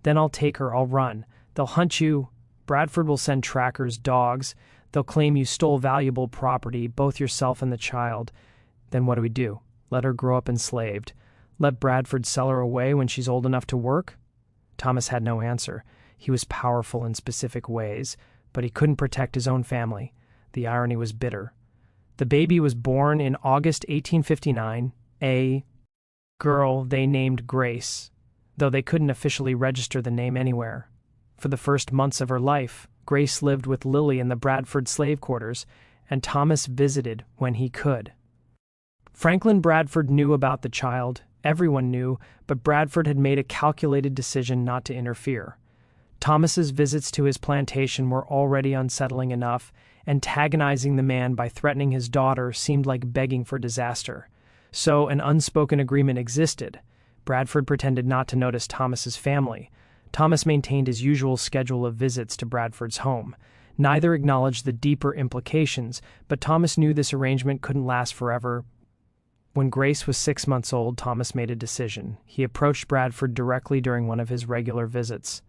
Speaker 1: Then I'll take her, I'll run. They'll hunt you. Bradford will send trackers, dogs. They'll claim you stole valuable property, both yourself and the child. Then what do we do? Let her grow up enslaved? Let Bradford sell her away when she's old enough to work?" Thomas had no answer. He was powerful in specific ways, but he couldn't protect his own family. The irony was bitter. The baby was born in August 1859, a girl they named Grace, though they couldn't officially register the name anywhere. For the first months of her life, Grace lived with Lily in the Bradford slave quarters, and Thomas visited when he could. Franklin Bradford knew about the child. Everyone knew, but Bradford had made a calculated decision not to interfere. Thomas's visits to his plantation were already unsettling enough. Antagonizing the man by threatening his daughter seemed like begging for disaster. So an unspoken agreement existed. Bradford pretended not to notice Thomas's family. Thomas maintained his usual schedule of visits to Bradford's home. Neither acknowledged the deeper implications, but Thomas knew this arrangement couldn't last forever. When Grace was 6 months old, Thomas made a decision. He approached Bradford directly during one of his regular visits.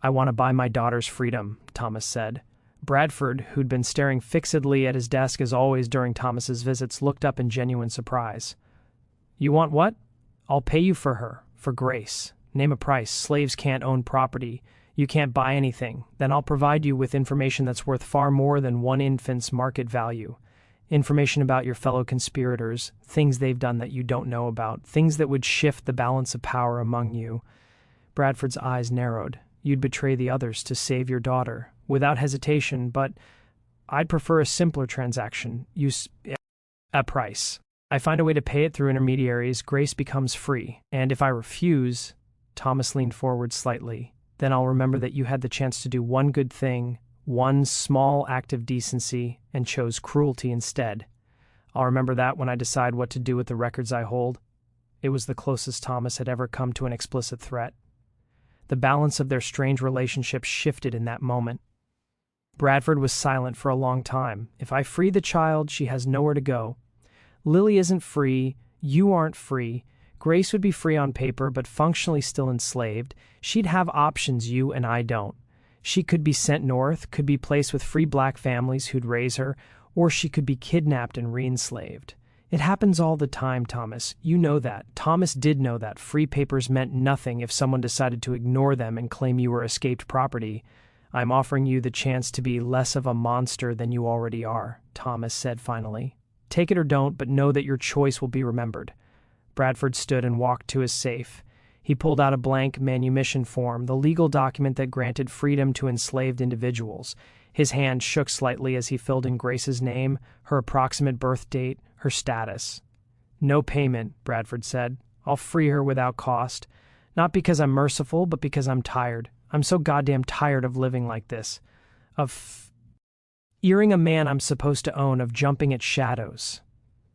Speaker 1: "I want to buy my daughter's freedom," Thomas said. Bradford, who'd been staring fixedly at his desk as always during Thomas's visits, looked up in genuine surprise. "You want what?" "I'll pay you for her, for Grace. Name a price. Slaves can't own property. You can't buy anything. Then I'll provide you with information that's worth far more than one infant's market value. Information about your fellow conspirators, things they've done that you don't know about, things that would shift the balance of power among you." Bradford's eyes narrowed. "You'd betray the others to save your daughter." "Without hesitation, but I'd prefer a simpler transaction. A price. I find a way to pay it through intermediaries. Grace becomes free. And if I refuse," Thomas leaned forward slightly, "then I'll remember that you had the chance to do one good thing, one small act of decency, and chose cruelty instead. I'll remember that when I decide what to do with the records I hold." It was the closest Thomas had ever come to an explicit threat. The balance of their strange relationship shifted in that moment. Bradford was silent for a long time. "If I free the child, she has nowhere to go. Lily isn't free. You aren't free. Grace would be free on paper, but functionally still enslaved. She'd have options you and I don't. She could be sent north, could be placed with free black families who'd raise her, or she could be kidnapped and re-enslaved. It happens all the time, Thomas. You know that." Thomas did know that. Free papers meant nothing if someone decided to ignore them and claim you were escaped property. "I'm offering you the chance to be less of a monster than you already are," Thomas said finally. "Take it or don't, but know that your choice will be remembered." Bradford stood and walked to his safe. He pulled out a blank manumission form, the legal document that granted freedom to enslaved individuals. His hand shook slightly as he filled in Grace's name, her approximate birth date, her status. "No payment," Bradford said. "I'll free her without cost. Not because I'm merciful, but because I'm tired. I'm so goddamn tired of living like this. Of earing a man I'm supposed to own, of jumping at shadows.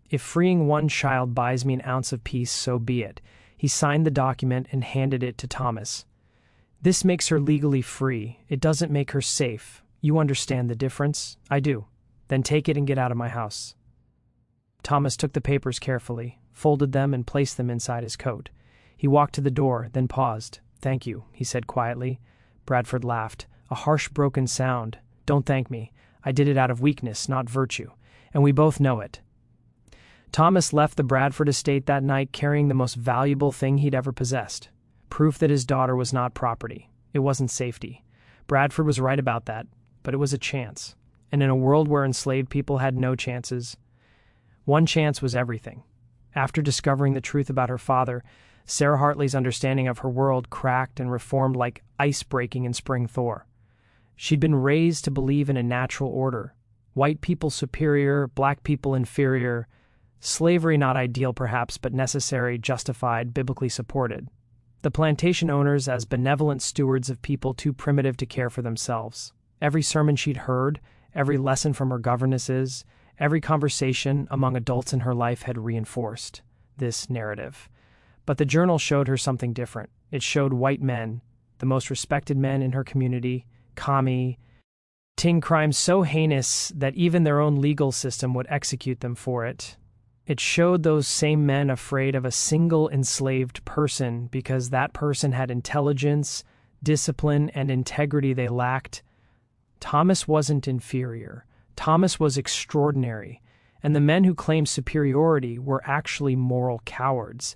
Speaker 1: If freeing one child buys me an ounce of peace, so be it." He signed the document and handed it to Thomas. This makes her legally free. It doesn't make her safe. You understand the difference? I do. Then take it and get out of my house. Thomas took the papers carefully, folded them, and placed them inside his coat. He walked to the door, then paused. "Thank you," he said quietly. Bradford laughed, a harsh, broken sound. "Don't thank me. I did it out of weakness, not virtue, and we both know it." Thomas left the Bradford estate that night carrying the most valuable thing he'd ever possessed. Proof that his daughter was not property. It wasn't safety. Bradford was right about that, but it was a chance. And in a world where enslaved people had no chances, one chance was everything. After discovering the truth about her father, Sarah Hartley's understanding of her world cracked and reformed like ice breaking in spring thaw. She'd been raised to believe in a natural order. White people superior, black people inferior. Slavery not ideal perhaps, but necessary, justified, biblically supported. The plantation owners as benevolent stewards of people too primitive to care for themselves. Every sermon she'd heard, every lesson from her governesses, every conversation among adults in her life had reinforced this narrative. But the journal showed her something different. It showed white men, the most respected men in her community, committing crimes so heinous that even their own legal system would execute them for it. It showed those same men afraid of a single enslaved person because that person had intelligence, discipline, and integrity they lacked. Thomas wasn't inferior. Thomas was extraordinary, and the men who claimed superiority were actually moral cowards.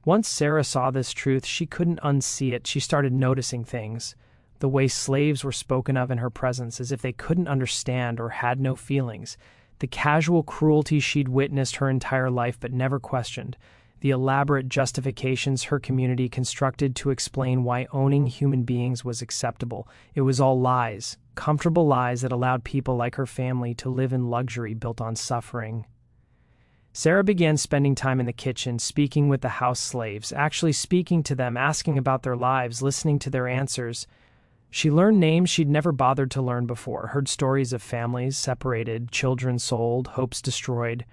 Speaker 1: Once Sarah saw this truth, she couldn't unsee it. She started noticing things. The way slaves were spoken of in her presence as if they couldn't understand or had no feelings. The casual cruelty she'd witnessed her entire life but never questioned. The elaborate justifications her community constructed to explain why owning human beings was acceptable. It was all lies, comfortable lies that allowed people like her family to live in luxury built on suffering. Sarah began spending time in the kitchen, speaking with the house slaves, actually speaking to them, asking about their lives, listening to their answers. She learned names she'd never bothered to learn before, heard stories of families separated, children sold, hopes destroyed.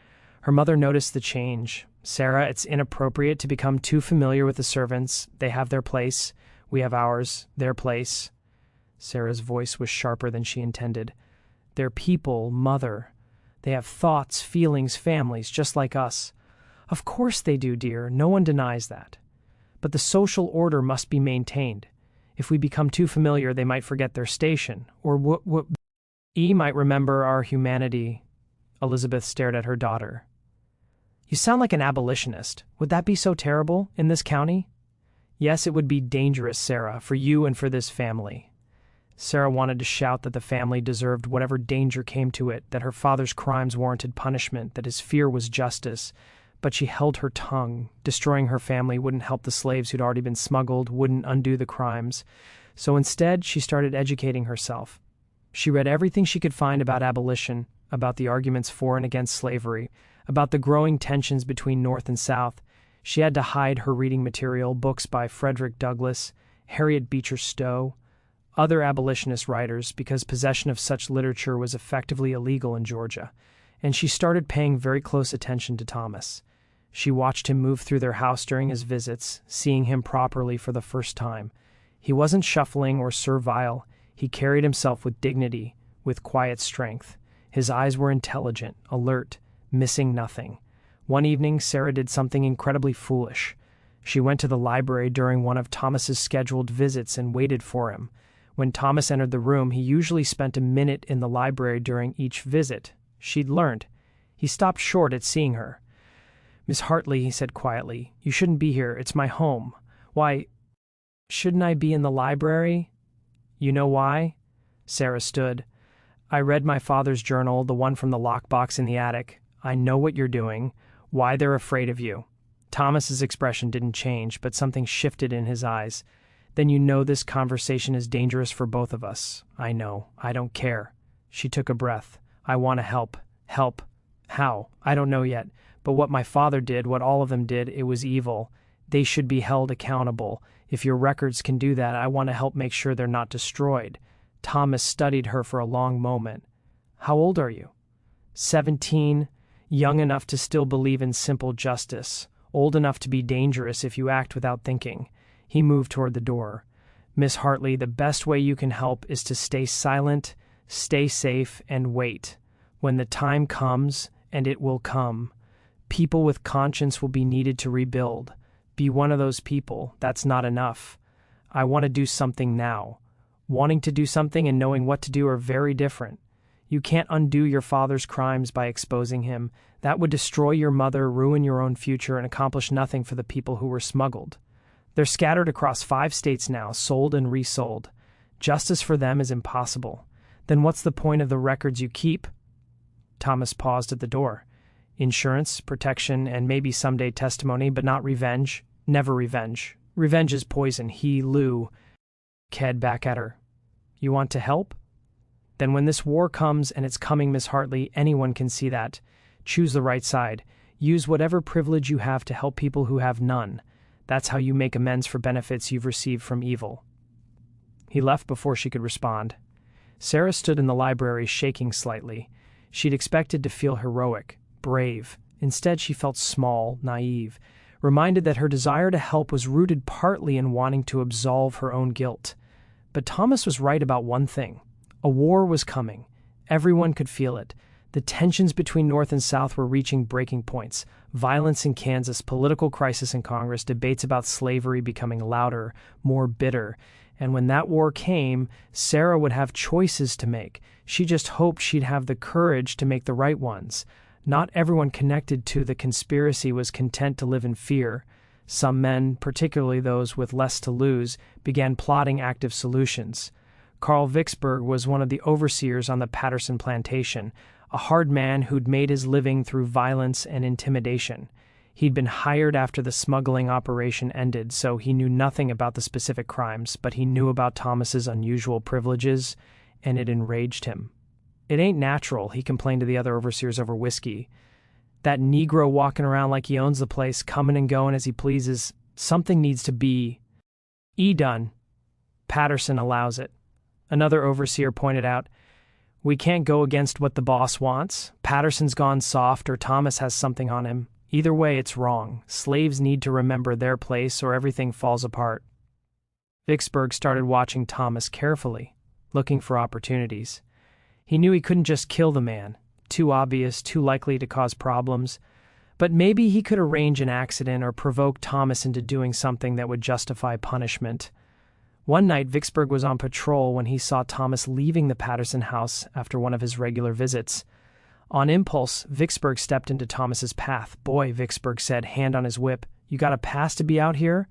Speaker 1: Her mother noticed the change. "Sarah, it's inappropriate to become too familiar with the servants. They have their place. We have ours, their place." Sarah's voice was sharper than she intended. "They're people, Mother. They have thoughts, feelings, families, just like us." "Of course they do, dear. No one denies that. But the social order must be maintained. If we become too familiar, they might forget their station, or we might remember our humanity." Elizabeth stared at her daughter. "You sound like an abolitionist. Would that be so terrible in this county?" "Yes, it would be dangerous, Sarah, for you and for this family." Sarah wanted to shout that the family deserved whatever danger came to it, that her father's crimes warranted punishment, that his fear was justice, but she held her tongue. Destroying her family wouldn't help the slaves who'd already been smuggled, wouldn't undo the crimes. So instead, she started educating herself. She read everything she could find about abolition, about the arguments for and against slavery, about the growing tensions between North and South. She had to hide her reading material, books by Frederick Douglass, Harriet Beecher Stowe, other abolitionist writers, because possession of such literature was effectively illegal in Georgia. And she started paying very close attention to Thomas. She watched him move through their house during his visits, seeing him properly for the first time. He wasn't shuffling or servile. He carried himself with dignity, with quiet strength. His eyes were intelligent, alert, missing nothing. One evening, Sarah did something incredibly foolish. She went to the library during one of Thomas's scheduled visits and waited for him. When Thomas entered the room, he usually spent a minute in the library during each visit. She'd learned. He stopped short at seeing her. "Miss Hartley," he said quietly, "you shouldn't be here. It's my home." "Why, shouldn't I be in the library?" "You know why?" Sarah stood. "I read my father's journal, the one from the lockbox in the attic. I know what you're doing, why they're afraid of you." Thomas's expression didn't change, but something shifted in his eyes. "Then you know this conversation is dangerous for both of us." "I know. I don't care." She took a breath. "I want to help. Help. How? I don't know yet. But what my father did, what all of them did, it was evil. They should be held accountable. If your records can do that, I want to help make sure they're not destroyed." Thomas studied her for a long moment. "How old are you?" 17, young enough to still believe in simple justice, old enough to be dangerous if you act without thinking. He moved toward the door. Miss Hartley, the best way you can help is to stay silent, stay safe, and wait. When the time comes, and it will come, people with conscience will be needed to rebuild. Be one of those people. That's not enough. I want to do something now. Wanting to do something and knowing what to do are very different. You can't undo your father's crimes by exposing him. That would destroy your mother, ruin your own future, and accomplish nothing for the people who were smuggled. They're scattered across 5 states now, sold and resold. Justice for them is impossible. Then what's the point of the records you keep? Thomas paused at the door. Insurance, protection, and maybe someday testimony, but not revenge. Never revenge. Revenge is poison. Lou, Ked back at her. You want to help? Then when this war comes, and it's coming, Miss Hartley, anyone can see that. Choose the right side. Use whatever privilege you have to help people who have none. That's how you make amends for benefits you've received from evil. He left before she could respond. Sarah stood in the library, shaking slightly. She'd expected to feel heroic, brave. Instead, she felt small, naive, reminded that her desire to help was rooted partly in wanting to absolve her own guilt. But Thomas was right about one thing. A war was coming. Everyone could feel it. The tensions between North and South were reaching breaking points. Violence in Kansas, political crisis in Congress, debates about slavery becoming louder, more bitter. And when that war came, Sarah would have choices to make. She just hoped she'd have the courage to make the right ones. Not everyone connected to the conspiracy was content to live in fear. Some men, particularly those with less to lose, began plotting active solutions. Carl Vicksburg was one of the overseers on the Plantation Plantation, a hard man who'd made his living through violence and intimidation. He'd been hired after the smuggling operation ended, so he knew nothing about the specific crimes, but he knew about Thomas's unusual privileges, and it enraged him. It ain't natural, he complained to the other overseers over whiskey. That Negro walking around like he owns the place, coming and going as he pleases. Something needs to be done. Patterson allows it. Another overseer pointed out, we can't go against what the boss wants. Patterson's gone soft or Thomas has something on him. Either way, it's wrong. Slaves need to remember their place or everything falls apart. Vicksburg started watching Thomas carefully, looking for opportunities. He knew he couldn't just kill the man, too obvious, too likely to cause problems, but maybe he could arrange an accident or provoke Thomas into doing something that would justify punishment. One night, Vicksburg was on patrol when he saw Thomas leaving the Patterson house after one of his regular visits. On impulse, Vicksburg stepped into Thomas's path. Boy, Vicksburg said, hand on his whip, you got a pass to be out here?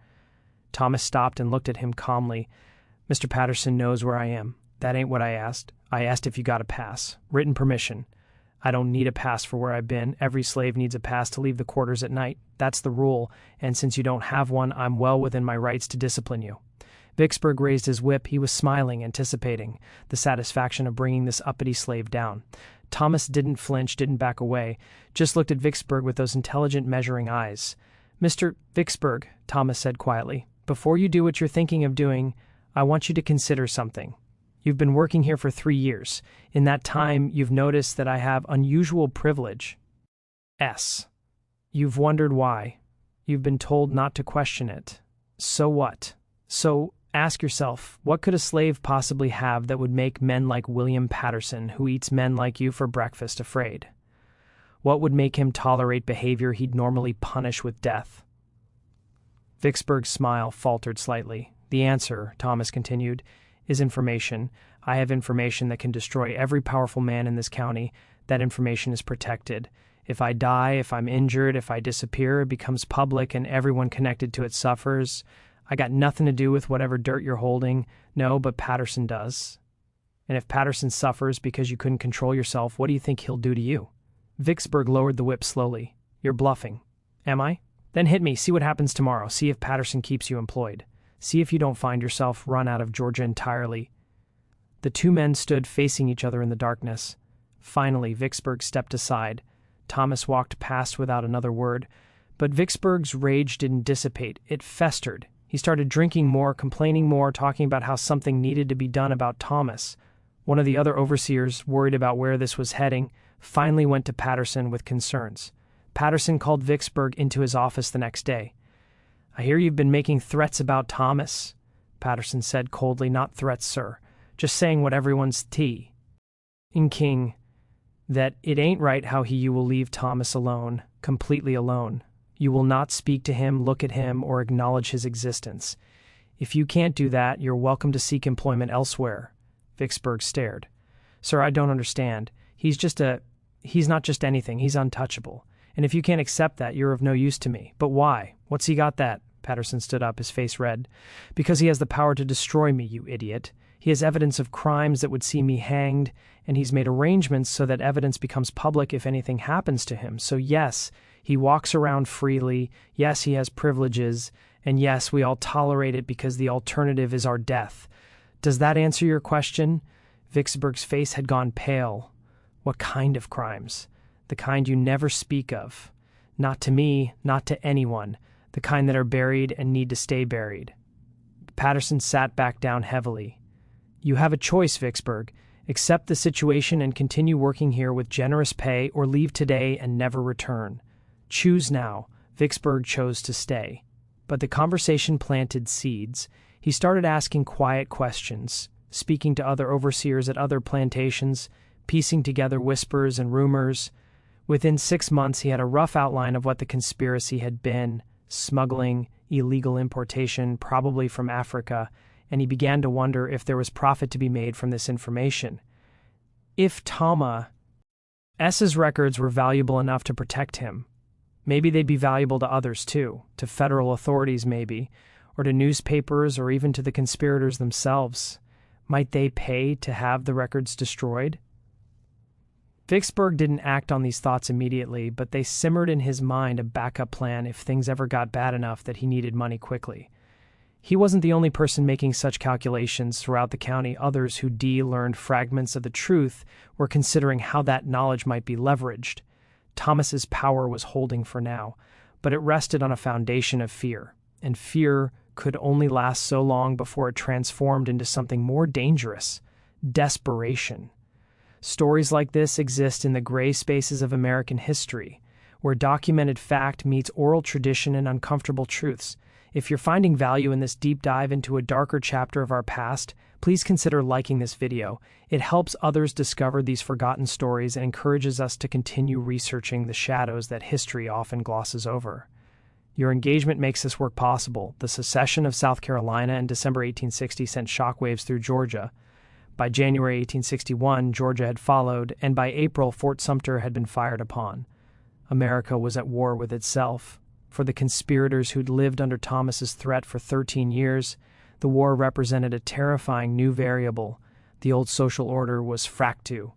Speaker 1: Thomas stopped and looked at him calmly. Mr. Patterson knows where I am. That ain't what I asked. I asked if you got a pass. Written permission. I don't need a pass for where I've been. Every slave needs a pass to leave the quarters at night. That's the rule, and since you don't have one, I'm well within my rights to discipline you. Vicksburg raised his whip. He was smiling, anticipating the satisfaction of bringing this uppity slave down. Thomas didn't flinch, didn't back away, just looked at Vicksburg with those intelligent, measuring eyes. Mr. Vicksburg, Thomas said quietly, before you do what you're thinking of doing, I want you to consider something. You've been working here for 3 years. In that time, you've noticed that I have unusual privilege. You've wondered why. You've been told not to question it. So what? So ask yourself, what could a slave possibly have that would make men like William Patterson, who eats men like you for breakfast, afraid? What would make him tolerate behavior he'd normally punish with death? Vicksburg's smile faltered slightly. The answer, Thomas continued, is information. I have information that can destroy every powerful man in this county. That information is protected. If I die, if I'm injured, if I disappear, it becomes public and everyone connected to it suffers. I got nothing to do with whatever dirt you're holding. No, but Patterson does. And if Patterson suffers because you couldn't control yourself, what do you think he'll do to you? Vicksburg lowered the whip slowly. You're bluffing. Am I? Then hit me. See what happens tomorrow. See if Patterson keeps you employed. See if you don't find yourself run out of Georgia entirely. The two men stood facing each other in the darkness. Finally, Vicksburg stepped aside. Thomas walked past without another word. But Vicksburg's rage didn't dissipate. It festered. He started drinking more, complaining more, talking about how something needed to be done about Thomas. One of the other overseers, worried about where this was heading, finally went to Patterson with concerns. Patterson called Vicksburg into his office the next day. I hear you've been making threats about Thomas. Patterson said coldly. Not threats, sir. Just saying what everyone's King, that it ain't right how you will leave Thomas alone, completely alone. You will not speak to him, look at him, or acknowledge his existence. If you can't do that, you're welcome to seek employment elsewhere. Vicksburg stared. Sir, I don't understand. He's not just anything. He's untouchable. And if you can't accept that, you're of no use to me. But why? What's he got that? Patterson stood up, his face red. Because he has the power to destroy me, you idiot. He has evidence of crimes that would see me hanged, and he's made arrangements so that evidence becomes public if anything happens to him. So yes, he walks around freely. Yes, he has privileges. And yes, we all tolerate it because the alternative is our death. Does that answer your question? Vicksburg's face had gone pale. What kind of crimes? The kind you never speak of. Not to me, not to anyone. The kind that are buried and need to stay buried. Patterson sat back down heavily. You have a choice, Vicksburg. Accept the situation and continue working here with generous pay, or leave today and never return. Choose now. Vicksburg chose to stay. But the conversation planted seeds. He started asking quiet questions, speaking to other overseers at other plantations, piecing together whispers and rumors. Within 6 months, he had a rough outline of what the conspiracy had been: smuggling, illegal importation, probably from Africa, and he began to wonder if there was profit to be made from this information. If Thomas's records were valuable enough to protect him, maybe they'd be valuable to others too, to federal authorities maybe, or to newspapers, or even to the conspirators themselves. Might they pay to have the records destroyed? Vicksburg didn't act on these thoughts immediately, but they simmered in his mind a backup plan if things ever got bad enough that he needed money quickly. He wasn't the only person making such calculations throughout the county. Others who learned fragments of the truth were considering how that knowledge might be leveraged. Thomas's power was holding for now, but it rested on a foundation of fear, and fear could only last so long before it transformed into something more dangerous: desperation. Stories like this exist in the gray spaces of American history, where documented fact meets oral tradition and uncomfortable truths. If you're finding value in this deep dive into a darker chapter of our past, please consider liking this video. It helps others discover these forgotten stories and encourages us to continue researching the shadows that history often glosses over. Your engagement makes this work possible. The secession of South Carolina in December 1860 sent shockwaves through Georgia. By January 1861, Georgia had followed, and by April, Fort Sumter had been fired upon. America was at war with itself. For the conspirators who'd lived under Thomas's threat for 13 years, the war represented a terrifying new variable. The old social order was fractu.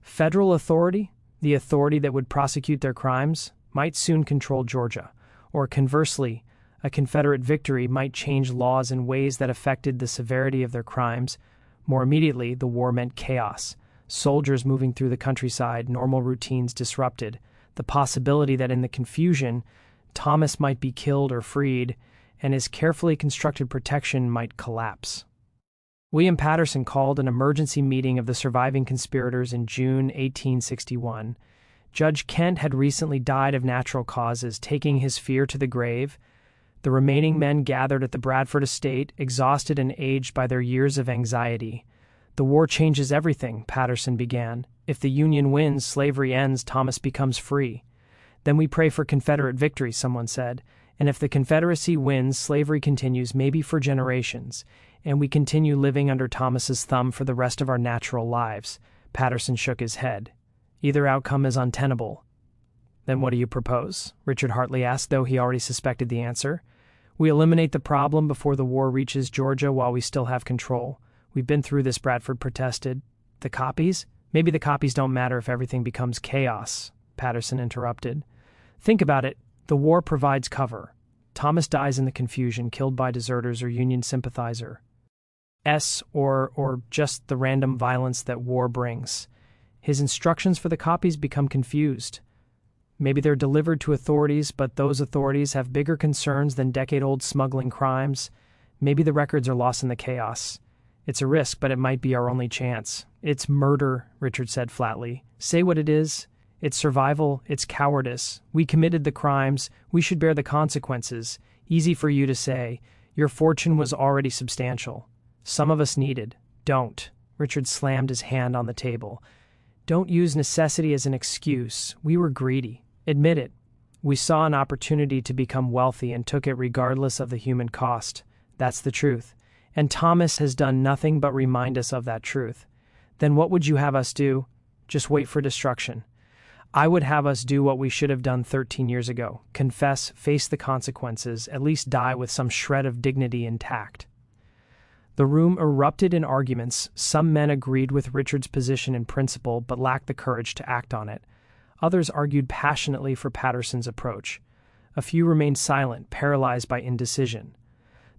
Speaker 1: Federal authority, the authority that would prosecute their crimes, might soon control Georgia, or conversely, a Confederate victory might change laws in ways that affected the severity of their crimes. More immediately, the war meant chaos. Soldiers moving through the countryside, normal routines disrupted. The possibility that in the confusion, Thomas might be killed or freed, and his carefully constructed protection might collapse. William Patterson called an emergency meeting of the surviving conspirators in June 1861. Judge Kent had recently died of natural causes, taking his fear to the grave. The remaining men gathered at the Bradford estate, exhausted and aged by their years of anxiety. The war changes everything, Patterson began. If the Union wins, slavery ends, Thomas becomes free. Then we pray for Confederate victory, someone said. And if the Confederacy wins, slavery continues, maybe for generations, and we continue living under Thomas's thumb for the rest of our natural lives. Patterson shook his head. Either outcome is untenable. Then what do you propose? Richard Hartley asked, though he already suspected the answer. We eliminate the problem before the war reaches Georgia while we still have control. We've been through this, Bradford protested. The copies? Maybe the copies don't matter if everything becomes chaos, Patterson interrupted. Think about it. The war provides cover. Thomas dies in the confusion, killed by deserters or Union sympathizer. Or just the random violence that war brings. His instructions for the copies become confused. Maybe they're delivered to authorities, but those authorities have bigger concerns than decade-old smuggling crimes. Maybe the records are lost in the chaos. It's a risk, but it might be our only chance. It's murder, Richard said flatly. Say what it is. It's survival. It's cowardice. We committed the crimes. We should bear the consequences. Easy for you to say. Your fortune was already substantial. Some of us needed. Don't. Richard slammed his hand on the table. Don't use necessity as an excuse. We were greedy. Admit it. We saw an opportunity to become wealthy and took it regardless of the human cost. That's the truth. And Thomas has done nothing but remind us of that truth. Then what would you have us do? Just wait for destruction. I would have us do what we should have done 13 years ago. Confess, face the consequences, at least die with some shred of dignity intact. The room erupted in arguments. Some men agreed with Richard's position in principle but lacked the courage to act on it. Others argued passionately for Patterson's approach. A few remained silent, paralyzed by indecision.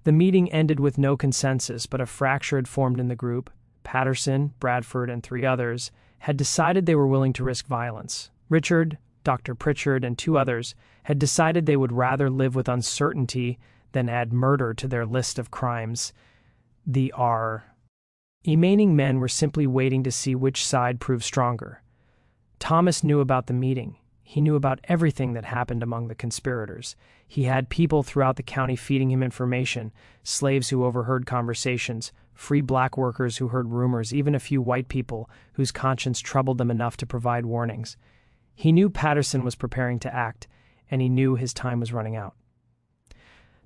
Speaker 1: The meeting ended with no consensus, but a fracture had formed in the group. Patterson, Bradford, and 3 others had decided they were willing to risk violence. Richard, Dr. Pritchard, and 2 others had decided they would rather live with uncertainty than add murder to their list of crimes. The remaining men were simply waiting to see which side proved stronger. Thomas knew about the meeting. He knew about everything that happened among the conspirators. He had people throughout the county feeding him information, slaves who overheard conversations, free black workers who heard rumors, even a few white people whose conscience troubled them enough to provide warnings. He knew Patterson was preparing to act, and he knew his time was running out.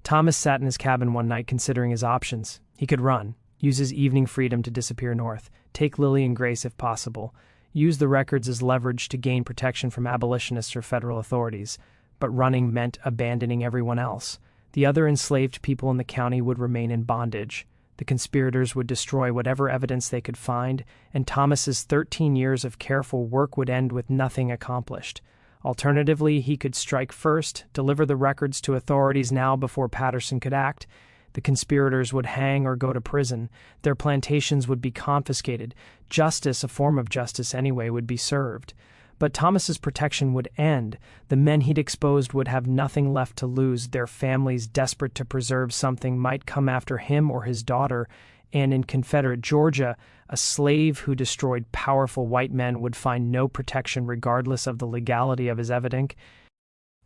Speaker 1: Thomas sat in his cabin one night considering his options. He could run, use his evening freedom to disappear north, take Lily and Grace if possible, use the records as leverage to gain protection from abolitionists or federal authorities. But running meant abandoning everyone else. The other enslaved people in the county would remain in bondage. The conspirators would destroy whatever evidence they could find, and Thomas's 13 years of careful work would end with nothing accomplished. Alternatively, he could strike first, deliver the records to authorities now before Patterson could act. The conspirators would hang or go to prison. Their plantations would be confiscated. Justice, a form of justice anyway, would be served. But Thomas's protection would end. The men he'd exposed would have nothing left to lose. Their families, desperate to preserve something, might come after him or his daughter. And in Confederate Georgia, a slave who destroyed powerful white men would find no protection regardless of the legality of his evidence.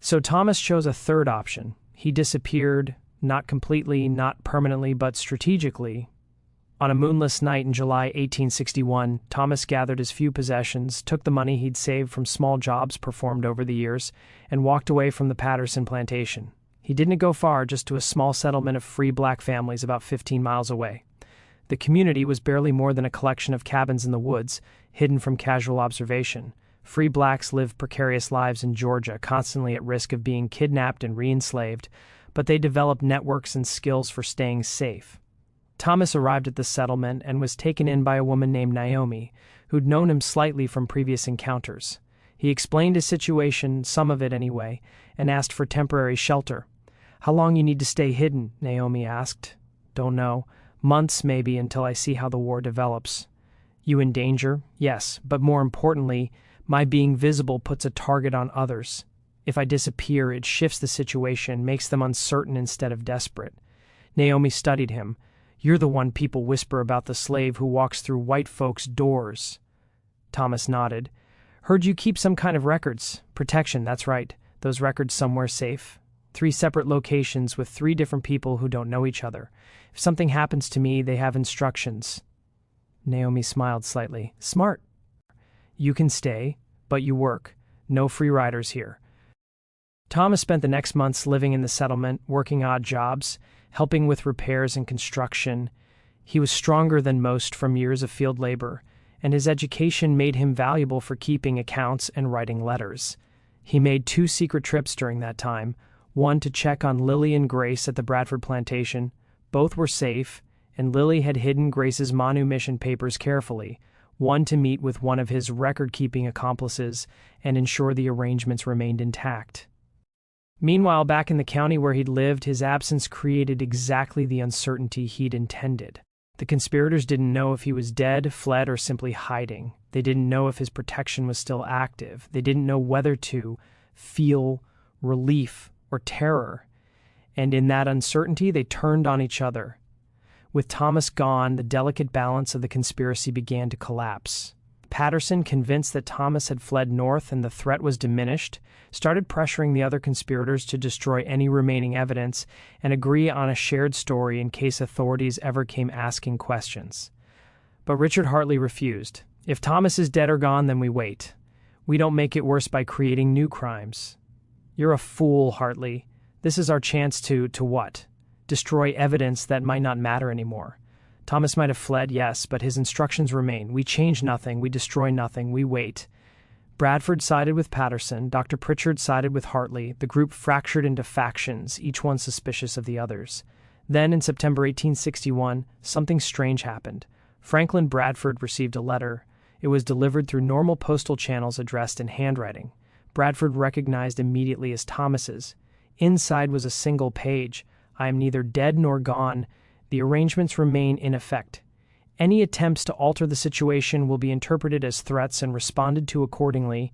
Speaker 1: So Thomas chose a third option. He disappeared, not completely, not permanently, but strategically. On a moonless night in July 1861, Thomas gathered his few possessions, took the money he'd saved from small jobs performed over the years, and walked away from the Patterson plantation. He didn't go far, just to a small settlement of free black families about 15 miles away. The community was barely more than a collection of cabins in the woods, hidden from casual observation. Free blacks lived precarious lives in Georgia, constantly at risk of being kidnapped and re-enslaved, but they developed networks and skills for staying safe. Thomas arrived at the settlement and was taken in by a woman named Naomi, who'd known him slightly from previous encounters. He explained his situation, some of it anyway, and asked for temporary shelter. "How long you need to stay hidden?" Naomi asked. "Don't know. Months maybe, until I see how the war develops." "You in danger?" "Yes, but more importantly, my being visible puts a target on others. If I disappear, it shifts the situation, makes them uncertain instead of desperate." Naomi studied him. "You're the one people whisper about, the slave who walks through white folks' doors." Thomas nodded. "Heard you keep some kind of records. Protection, that's right. Those records somewhere safe. 3 separate locations with 3 different people who don't know each other. If something happens to me, they have instructions." Naomi smiled slightly. "Smart. You can stay, but you work. No free riders here." Thomas spent the next months living in the settlement, working odd jobs, helping with repairs and construction. He was stronger than most from years of field labor, and his education made him valuable for keeping accounts and writing letters. He made 2 secret trips during that time, one to check on Lily and Grace at the Bradford plantation. Both were safe, and Lily had hidden Grace's manumission papers carefully, one to meet with one of his record-keeping accomplices and ensure the arrangements remained intact. Meanwhile, back in the county where he'd lived, his absence created exactly the uncertainty he'd intended. The conspirators didn't know if he was dead, fled, or simply hiding. They didn't know if his protection was still active. They didn't know whether to feel relief or terror. And in that uncertainty, they turned on each other. With Thomas gone, the delicate balance of the conspiracy began to collapse. Patterson, convinced that Thomas had fled north and the threat was diminished, started pressuring the other conspirators to destroy any remaining evidence and agree on a shared story in case authorities ever came asking questions. But Richard Hartley refused. "If Thomas is dead or gone, then we wait. We don't make it worse by creating new crimes." "You're a fool, Hartley. This is our chance to what? Destroy evidence that might not matter anymore. Thomas might have fled, yes, but his instructions remain. We change nothing, we destroy nothing, we wait." Bradford sided with Patterson, Dr. Pritchard sided with Hartley. The group fractured into factions, each one suspicious of the others. Then, in September 1861, something strange happened. Franklin Bradford received a letter. It was delivered through normal postal channels addressed in handwriting. Bradford recognized immediately as Thomas's. Inside was a single page. "I am neither dead nor gone. The arrangements remain in effect. Any attempts to alter the situation will be interpreted as threats and responded to accordingly.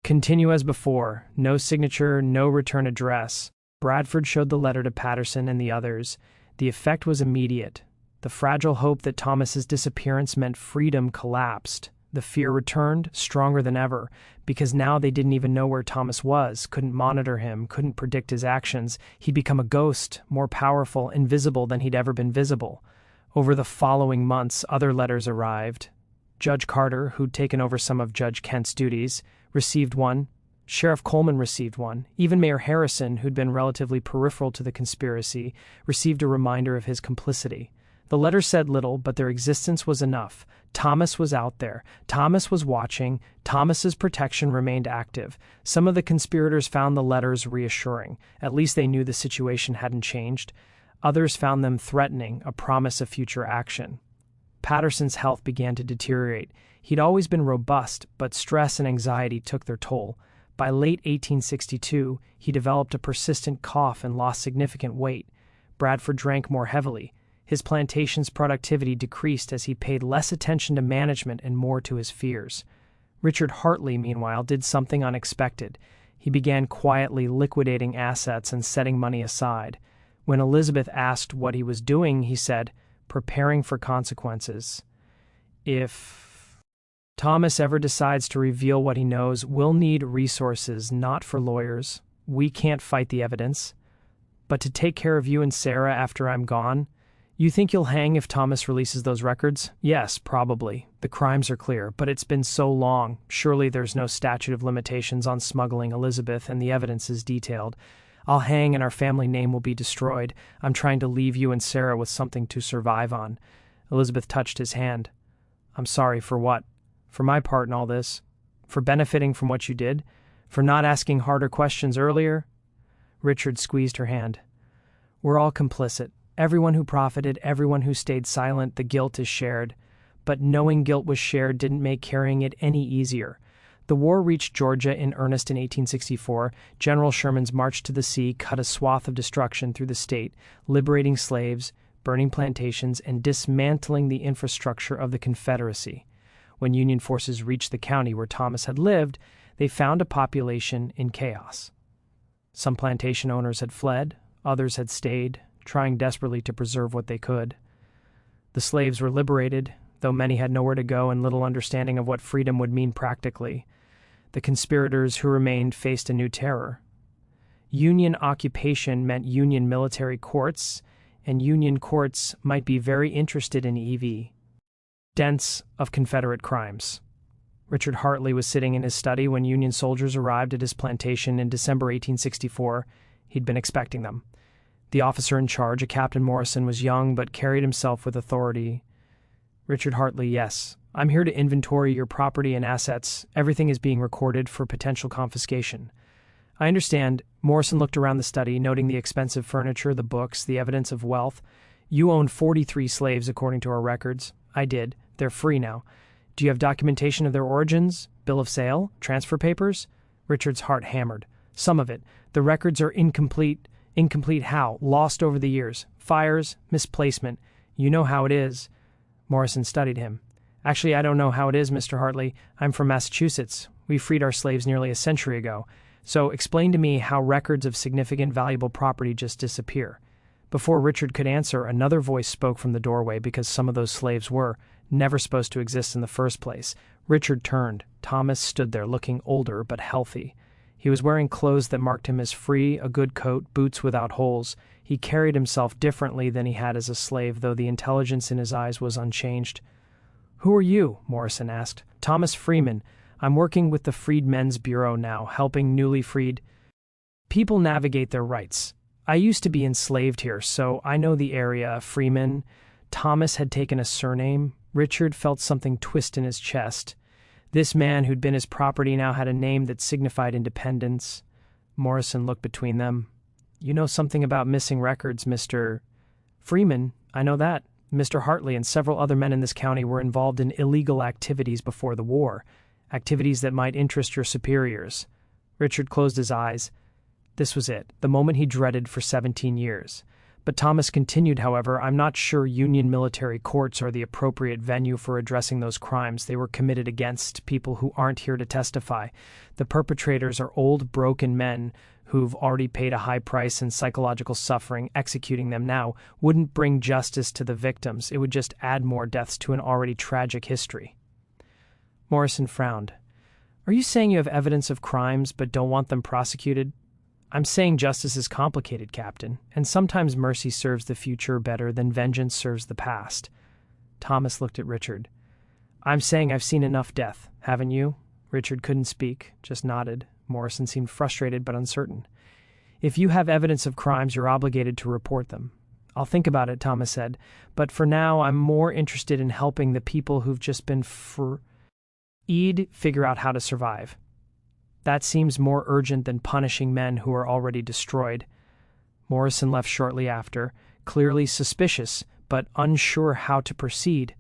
Speaker 1: Continue as before. No signature, no return address." Bradford showed the letter to Patterson and the others. The effect was immediate. The fragile hope that Thomas's disappearance meant freedom collapsed. The fear returned, stronger than ever, because now they didn't even know where Thomas was, couldn't monitor him, couldn't predict his actions. He'd become a ghost, more powerful, invisible than he'd ever been visible. Over the following months, other letters arrived. Judge Carter, who'd taken over some of Judge Kent's duties, received one. Sheriff Coleman received one. Even Mayor Harrison, who'd been relatively peripheral to the conspiracy, received a reminder of his complicity. The letters said little, but their existence was enough. Thomas was out there. Thomas was watching. Thomas's protection remained active. Some of the conspirators found the letters reassuring. At least they knew the situation hadn't changed. Others found them threatening, a promise of future action. Patterson's health began to deteriorate. He'd always been robust, but stress and anxiety took their toll. By late 1862, he developed a persistent cough and lost significant weight. Bradford drank more heavily. His plantation's productivity decreased as he paid less attention to management and more to his fears. Richard Hartley, meanwhile, did something unexpected. He began quietly liquidating assets and setting money aside. When Elizabeth asked what he was doing, he said, "Preparing for consequences. If Thomas ever decides to reveal what he knows, we'll need resources, not for lawyers. We can't fight the evidence. But to take care of you and Sarah after I'm gone. You think you'll hang if Thomas releases those records? Yes, probably. The crimes are clear, but it's been so long. Surely there's no statute of limitations on smuggling Elizabeth, and the evidence is detailed. I'll hang and our family name will be destroyed. I'm trying to leave you and Sarah with something to survive on." Elizabeth touched his hand. "I'm sorry for what? For my part in all this? For benefiting from what you did? For not asking harder questions earlier?" Richard squeezed her hand. "We're all complicit. Everyone who profited, everyone who stayed silent, the guilt is shared. But knowing guilt was shared didn't make carrying it any easier. The war reached Georgia in earnest in 1864. General Sherman's march to the sea cut a swath of destruction through the state, liberating slaves, burning plantations, and dismantling the infrastructure of the Confederacy. When Union forces reached the county where Thomas had lived, they found a population in chaos. Some plantation owners had fled, others had stayed, trying desperately to preserve what they could. The slaves were liberated, though many had nowhere to go and little understanding of what freedom would mean practically. The conspirators who remained faced a new terror. Union occupation meant Union military courts, and Union courts might be very interested in evidence of Confederate crimes. Richard Hartley was sitting in his study when Union soldiers arrived at his plantation in December 1864. He'd been expecting them. The officer in charge, a Captain Morrison, was young but carried himself with authority. "Richard Hartley, yes. I'm here to inventory your property and assets. Everything is being recorded for potential confiscation." "I understand." Morrison looked around the study, noting the expensive furniture, the books, the evidence of wealth. "You owned 43 slaves according to our records." "I did. They're free now." "Do you have documentation of their origins? Bill of sale? Transfer papers?" Richard's heart hammered. "Some of it. The records are incomplete." "Incomplete how? Lost over the years. Fires, misplacement. You know how it is." Morrison studied him. "Actually, I don't know how it is, Mr. Hartley. I'm from Massachusetts. We freed our slaves nearly a century ago. So explain to me how records of significant valuable property just disappear." Before Richard could answer, another voice spoke from the doorway because some of those slaves were. never supposed to exist in the first place. Richard turned. Thomas stood there looking older but healthy. He was wearing clothes that marked him as free, a good coat, boots without holes. He carried himself differently than he had as a slave, though the intelligence in his eyes was unchanged. "Who are you?" Morrison asked. "Thomas Freeman. I'm working with the Freedmen's Bureau now, helping newly freed people navigate their rights. I used to be enslaved here, so I know the area." Freeman. Thomas had taken a surname. Richard felt something twist in his chest. This man who'd been his property now had a name that signified independence. Morrison looked between them. "You know something about missing records, Mr. Freeman." "I know that. Mr. Hartley and several other men in this county were involved in illegal activities before the war, activities that might interest your superiors." Richard closed his eyes. This was it, the moment he dreaded for 17 years. But Thomas continued, "However, I'm not sure Union military courts are the appropriate venue for addressing those crimes. They were committed against people who aren't here to testify. The perpetrators are old, broken men who've already paid a high price in psychological suffering. Executing them now wouldn't bring justice to the victims. It would just add more deaths to an already tragic history." Morrison frowned. "Are you saying you have evidence of crimes but don't want them prosecuted?" "I'm saying justice is complicated, Captain, and sometimes mercy serves the future better than vengeance serves the past." Thomas looked at Richard. "I'm saying I've seen enough death, haven't you?" Richard couldn't speak, just nodded. Morrison seemed frustrated but uncertain. "If you have evidence of crimes, you're obligated to report them." "I'll think about it," Thomas said, "but for now I'm more interested in helping the people who've just been freed figure out how to survive. That seems more urgent than punishing men who are already destroyed." Morrison left shortly after, clearly suspicious, but unsure how to proceed.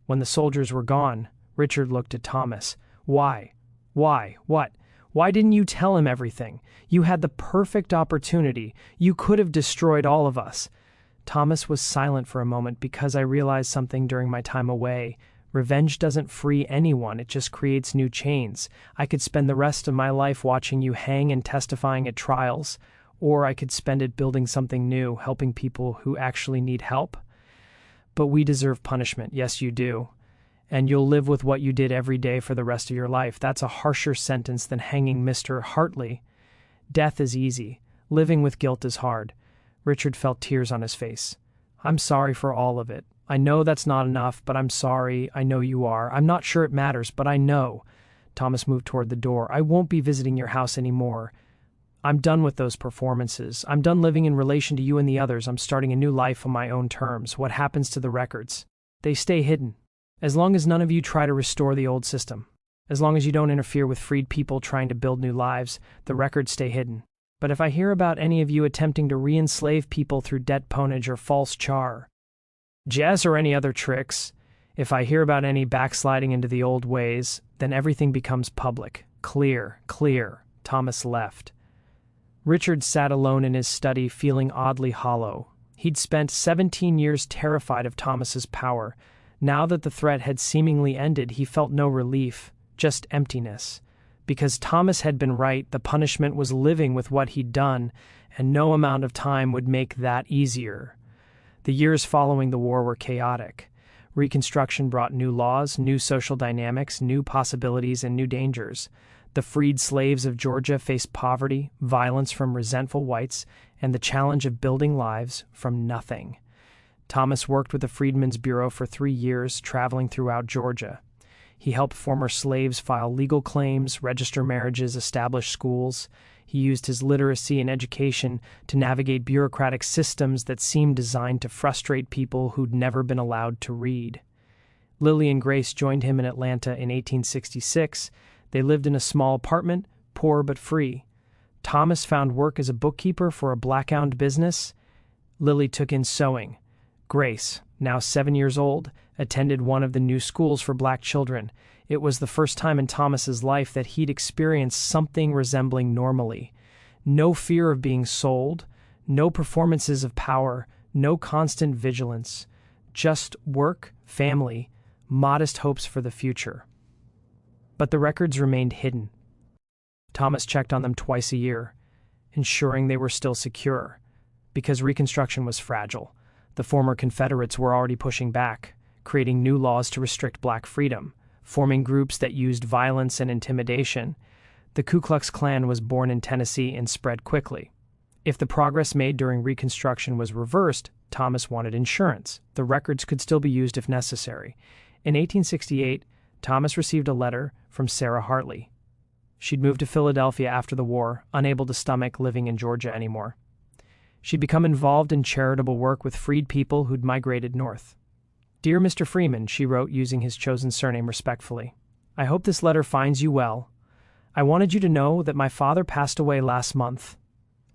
Speaker 1: When the soldiers were gone, Richard looked at Thomas. "Why? What? Why didn't you tell him everything? You had the perfect opportunity. You could have destroyed all of us." Thomas was silent for a moment. "Because I realized something during my time away. Revenge doesn't free anyone, it just creates new chains. I could spend the rest of my life watching you hang and testifying at trials, or I could spend it building something new, helping people who actually need help. But we deserve punishment, yes you do. And you'll live with what you did every day for the rest of your life. That's a harsher sentence than hanging Mr. Hartley. Death is easy. Living with guilt is hard." Richard felt tears on his face. "I'm sorry for all of it. I know that's not enough, but I'm sorry. I know you are. I'm not sure it matters, but I know." Thomas moved toward the door. "I won't be visiting your house anymore. I'm done with those performances. I'm done living in relation to you and the others. I'm starting a new life on my own terms. What happens to the records? They stay hidden. As long as none of you try to restore the old system. As long as you don't interfere with freed people trying to build new lives, the records stay hidden. But if I hear about any of you attempting to re-enslave people through debt ponage or false jazz or any other tricks, if I hear about any backsliding into the old ways, then everything becomes public. Clear. Thomas left. Richard sat alone in his study, feeling oddly hollow. He'd spent 17 years terrified of Thomas's power. Now that the threat had seemingly ended, he felt no relief, just emptiness. Because Thomas had been right, the punishment was living with what he'd done, and no amount of time would make that easier. The years following the war were chaotic. Reconstruction brought new laws, new social dynamics, new possibilities, and new dangers. The freed slaves of Georgia faced poverty, violence from resentful whites, and the challenge of building lives from nothing. Thomas worked with the Freedmen's Bureau for 3 years, traveling throughout Georgia. He helped former slaves file legal claims, register marriages, establish schools. He used his literacy and education to navigate bureaucratic systems that seemed designed to frustrate people who'd never been allowed to read. Lily and Grace joined him in Atlanta in 1866. They lived in a small apartment, poor but free. Thomas found work as a bookkeeper for a black-owned business. Lily took in sewing. Grace, now 7 years old, attended one of the new schools for black children. It was the first time in Thomas's life that he'd experienced something resembling normalcy. No fear of being sold, no performances of power, no constant vigilance. Just work, family, modest hopes for the future. But the records remained hidden. Thomas checked on them twice a year, ensuring they were still secure. Because Reconstruction was fragile. The former Confederates were already pushing back. creating new laws to restrict black freedom, forming groups that used violence and intimidation. The Ku Klux Klan was born in Tennessee and spread quickly. If the progress made during Reconstruction was reversed, Thomas wanted insurance. The records could still be used if necessary. In 1868, Thomas received a letter from Sarah Hartley. She'd moved to Philadelphia after the war, unable to stomach living in Georgia anymore. She'd become involved in charitable work with freed people who'd migrated north. "Dear Mr. Freeman," she wrote using his chosen surname respectfully, "I hope this letter finds you well. I wanted you to know that my father passed away last month.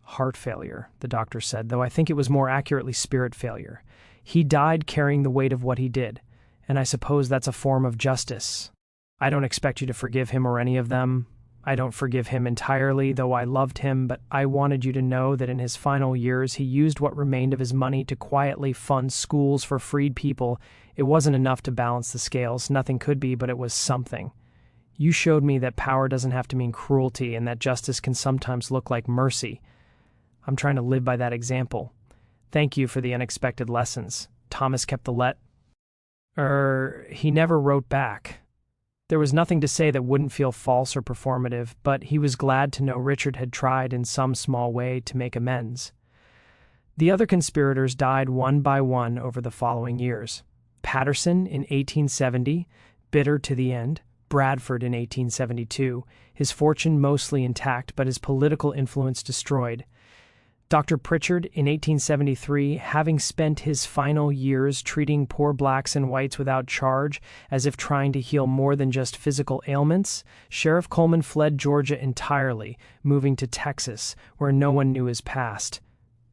Speaker 1: Heart failure," the doctor said, though I think it was more accurately spirit failure. "He died carrying the weight of what he did, and I suppose that's a form of justice. I don't expect you to forgive him or any of them. I don't forgive him entirely, though I loved him, but I wanted you to know that in his final years he used what remained of his money to quietly fund schools for freed people. It wasn't enough to balance the scales, nothing could be, but it was something. You showed me that power doesn't have to mean cruelty and that justice can sometimes look like mercy. I'm trying to live by that example. Thank you for the unexpected lessons." Thomas kept the he never wrote back. There was nothing to say that wouldn't feel false or performative, but he was glad to know Richard had tried in some small way to make amends. The other conspirators died one by one over the following years. Patterson in 1870, bitter to the end. Bradford in 1872, his fortune mostly intact but his political influence destroyed. Dr. Pritchard in 1873, having spent his final years treating poor blacks and whites without charge, as if trying to heal more than just physical ailments. Sheriff Coleman fled Georgia entirely, moving to Texas, where no one knew his past.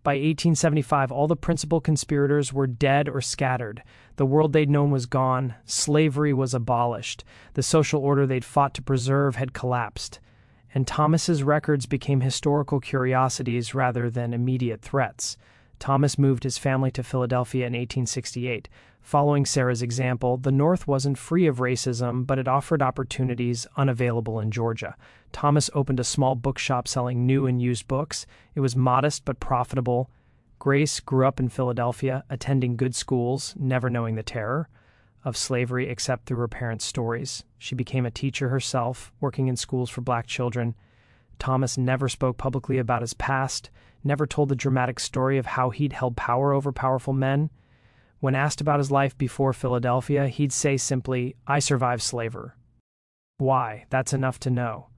Speaker 1: By 1875, all the principal conspirators were dead or scattered. The world they'd known was gone. Slavery was abolished. The social order they'd fought to preserve had collapsed. And Thomas's records became historical curiosities rather than immediate threats. Thomas moved his family to Philadelphia in 1868. Following Sarah's example, the North wasn't free of racism, but it offered opportunities unavailable in Georgia. Thomas opened a small bookshop selling new and used books. It was modest but profitable. Grace grew up in Philadelphia, attending good schools, never knowing the terror of slavery except through her parents' stories. She became a teacher herself, working in schools for black children. Thomas never spoke publicly about his past, never told the dramatic story of how he'd held power over powerful men. When asked about his life before Philadelphia, he'd say simply, "I survived slavery." Why? That's enough to know.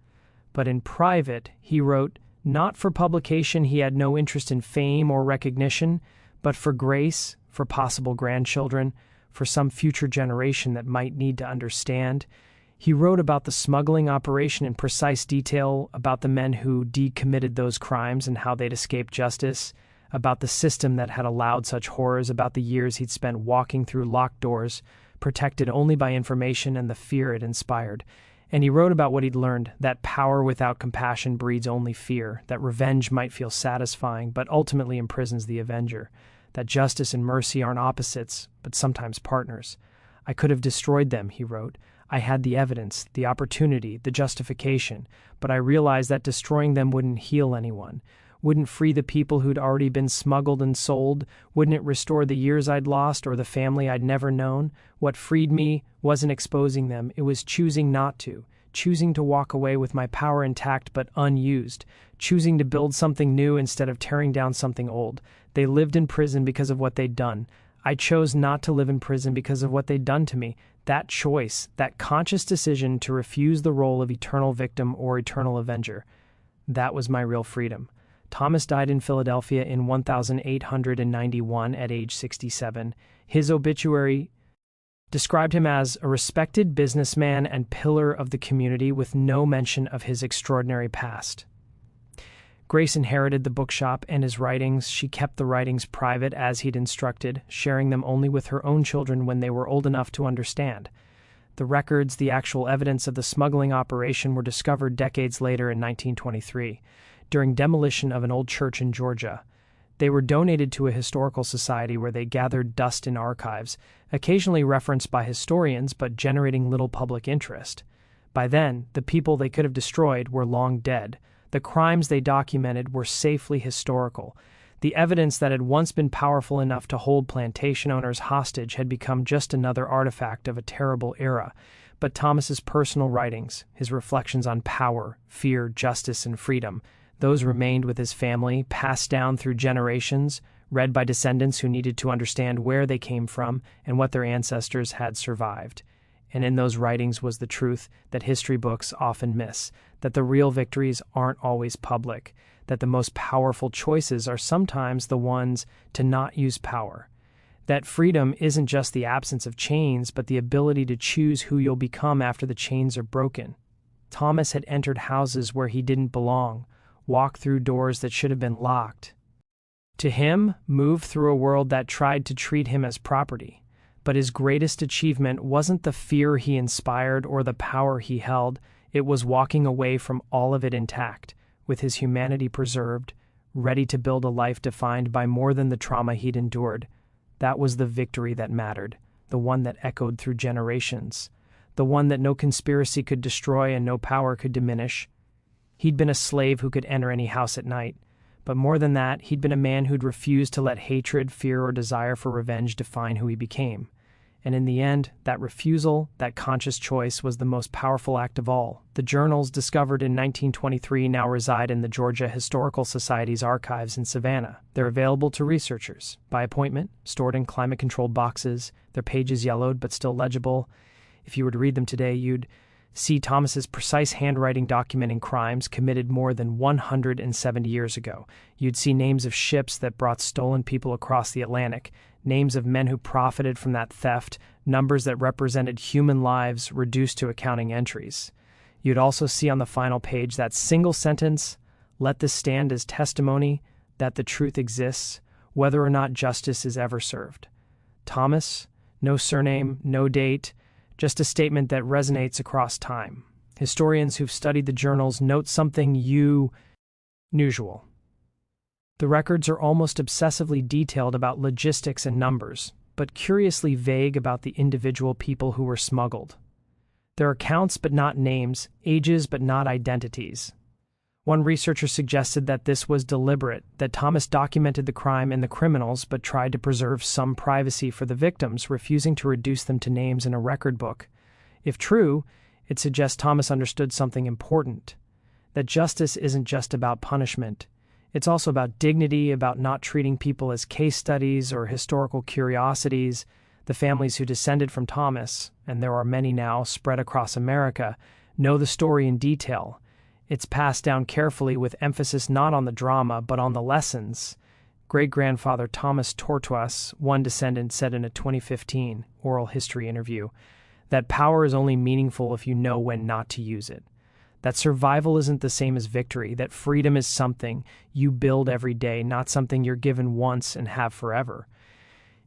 Speaker 1: But in private, he wrote, not for publication, he had no interest in fame or recognition, but for Grace, for possible grandchildren, for some future generation that might need to understand. He wrote about the smuggling operation in precise detail, about the men who decommitted those crimes and how they'd escaped justice, about the system that had allowed such horrors, about the years he'd spent walking through locked doors, protected only by information and the fear it inspired. And he wrote about what he'd learned, that power without compassion breeds only fear, that revenge might feel satisfying but ultimately imprisons the avenger, that justice and mercy aren't opposites, but sometimes partners. "I could have destroyed them," he wrote. "I had the evidence, the opportunity, the justification, but I realized that destroying them wouldn't heal anyone, wouldn't free the people who'd already been smuggled and sold, wouldn't it restore the years I'd lost or the family I'd never known. What freed me wasn't exposing them, it was choosing not to, choosing to walk away with my power intact but unused, choosing to build something new instead of tearing down something old. They lived in prison because of what they'd done. I chose not to live in prison because of what they'd done to me. That choice, that conscious decision to refuse the role of eternal victim or eternal avenger, that was my real freedom." Thomas died in Philadelphia in 1891 at age 67. His obituary described him as a respected businessman and pillar of the community with no mention of his extraordinary past. Grace inherited the bookshop and his writings. She kept the writings private as he'd instructed, sharing them only with her own children when they were old enough to understand. The records, the actual evidence of the smuggling operation, were discovered decades later in 1923, during demolition of an old church in Georgia. They were donated to a historical society where they gathered dust in archives, occasionally referenced by historians but generating little public interest. By then, the people they could have destroyed were long dead. The crimes they documented were safely historical. The evidence that had once been powerful enough to hold plantation owners hostage had become just another artifact of a terrible era. But Thomas's personal writings, his reflections on power, fear, justice, and freedom, those remained with his family, passed down through generations, read by descendants who needed to understand where they came from and what their ancestors had survived. And in those writings was the truth that history books often miss, that the real victories aren't always public, that the most powerful choices are sometimes the ones to not use power, that freedom isn't just the absence of chains, but the ability to choose who you'll become after the chains are broken. Thomas had entered houses where he didn't belong, walked through doors that should have been locked. To him, moved through a world that tried to treat him as property. But his greatest achievement wasn't the fear he inspired or the power he held, it was walking away from all of it intact, with his humanity preserved, ready to build a life defined by more than the trauma he'd endured. That was the victory that mattered, the one that echoed through generations, the one that no conspiracy could destroy and no power could diminish. He'd been a slave who could enter any house at night, but more than that, he'd been a man who'd refused to let hatred, fear, or desire for revenge define who he became. And in the end, that refusal, that conscious choice, was the most powerful act of all. The journals discovered in 1923 now reside in the Georgia Historical Society's archives in Savannah. They're available to researchers, by appointment, stored in climate-controlled boxes, their pages yellowed but still legible. If you were to read them today, you'd see Thomas's precise handwriting documenting crimes committed more than 170 years ago. You'd see names of ships that brought stolen people across the Atlantic, names of men who profited from that theft, numbers that represented human lives reduced to accounting entries. You'd also see on the final page that single sentence, "Let this stand as testimony that the truth exists, whether or not justice is ever served." Thomas, no surname, no date, just a statement that resonates across time. Historians who've studied the journals note something unusual. The records are almost obsessively detailed about logistics and numbers, but curiously vague about the individual people who were smuggled. There are counts but not names, ages but not identities. One researcher suggested that this was deliberate, that Thomas documented the crime and the criminals but tried to preserve some privacy for the victims, refusing to reduce them to names in a record book. If true, it suggests Thomas understood something important, that justice isn't just about punishment. It's also about dignity, about not treating people as case studies or historical curiosities. The families who descended from Thomas, and there are many now spread across America, know the story in detail. It's passed down carefully with emphasis not on the drama, but on the lessons. Great-grandfather Thomas Tortoise, one descendant, said in a 2015 oral history interview, that power is only meaningful if you know when not to use it. That survival isn't the same as victory, that freedom is something you build every day, not something you're given once and have forever.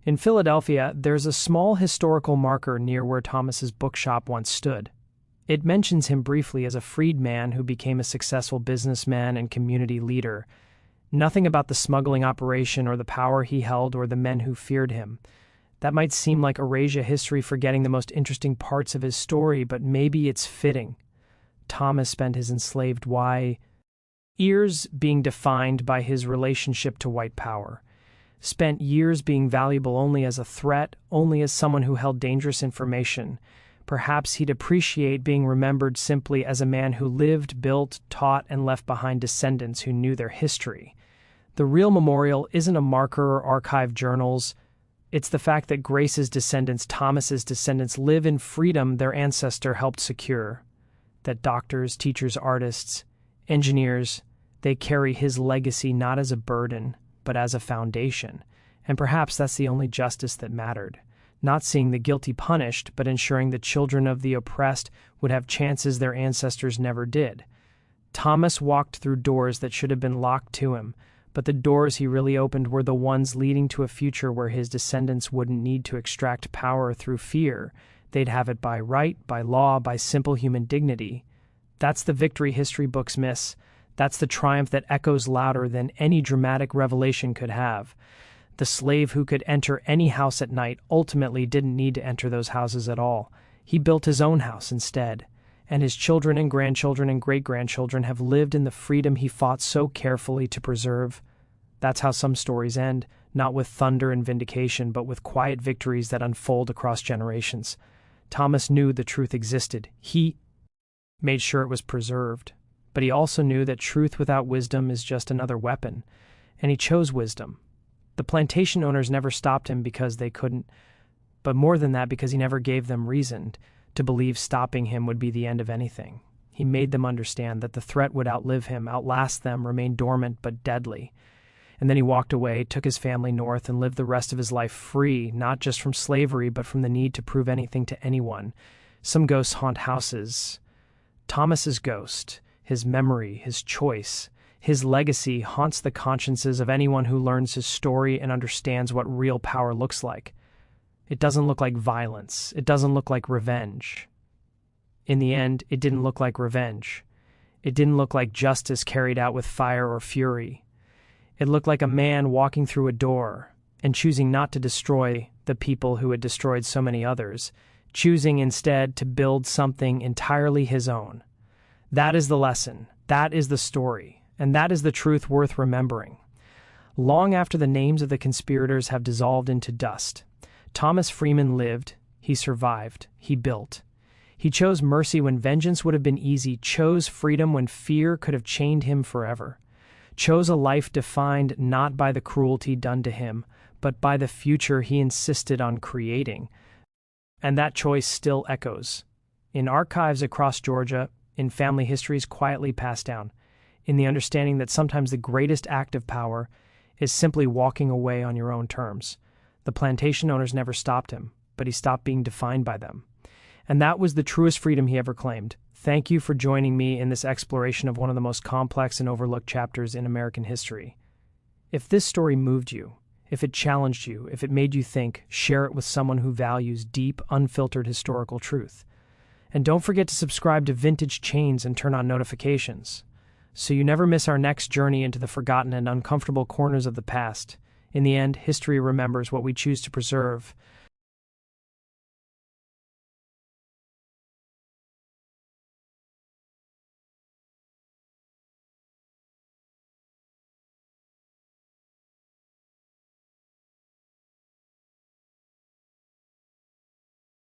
Speaker 1: In Philadelphia, there's a small historical marker near where Thomas's bookshop once stood. It mentions him briefly as a freed man who became a successful businessman and community leader. Nothing about the smuggling operation or the power he held or the men who feared him. That might seem like erasure history forgetting the most interesting parts of his story, but maybe it's fitting. Thomas spent his enslaved years being defined by his relationship to white power, spent years being valuable only as a threat, only as someone who held dangerous information. Perhaps he'd appreciate being remembered simply as a man who lived, built, taught, and left behind descendants who knew their history. The real memorial isn't a marker or archived journals. It's the fact that Grace's descendants, Thomas's descendants, live in freedom their ancestor helped secure. That doctors, teachers, artists, engineers, they carry his legacy not as a burden, but as a foundation. And perhaps that's the only justice that mattered. Not seeing the guilty punished, but ensuring the children of the oppressed would have chances their ancestors never did. Thomas walked through doors that should have been locked to him, but the doors he really opened were the ones leading to a future where his descendants wouldn't need to extract power through fear. They'd have it by right, by law, by simple human dignity. That's the victory history books miss. That's the triumph that echoes louder than any dramatic revelation could have. The slave who could enter any house at night ultimately didn't need to enter those houses at all. He built his own house instead, and his children and grandchildren and great-grandchildren have lived in the freedom he fought so carefully to preserve. That's how some stories end, not with thunder and vindication, but with quiet victories that unfold across generations. Thomas knew the truth existed. He made sure it was preserved. But he also knew that truth without wisdom is just another weapon, and he chose wisdom. The plantation owners never stopped him because they couldn't, but more than that, because he never gave them reason to believe stopping him would be the end of anything. He made them understand that the threat would outlive him, outlast them, remain dormant but deadly. And then he walked away, took his family north, and lived the rest of his life free, not just from slavery, but from the need to prove anything to anyone. Some ghosts haunt houses. Thomas's ghost, his memory, his choice, his legacy haunts the consciences of anyone who learns his story and understands what real power looks like. It doesn't look like violence. It doesn't look like revenge. In the end, it didn't look like revenge. It didn't look like justice carried out with fire or fury. It looked like a man walking through a door and choosing not to destroy the people who had destroyed so many others, choosing instead to build something entirely his own. That is the lesson. That is the story. And that is the truth worth remembering. Long after the names of the conspirators have dissolved into dust, Thomas Freeman lived, he survived, he built. He chose mercy when vengeance would have been easy, chose freedom when fear could have chained him forever, chose a life defined not by the cruelty done to him, but by the future he insisted on creating. And that choice still echoes in archives across Georgia, in family histories quietly passed down, in the understanding that sometimes the greatest act of power is simply walking away on your own terms. The plantation owners never stopped him, but he stopped being defined by them. And that was the truest freedom he ever claimed. Thank you for joining me in this exploration of one of the most complex and overlooked chapters in American history. If this story moved you, if it challenged you, if it made you think, share it with someone who values deep, unfiltered historical truth. And don't forget to subscribe to Vintage Chains and turn on notifications, so you never miss our next journey into the forgotten and uncomfortable corners of the past. In the end, history remembers what we choose to preserve.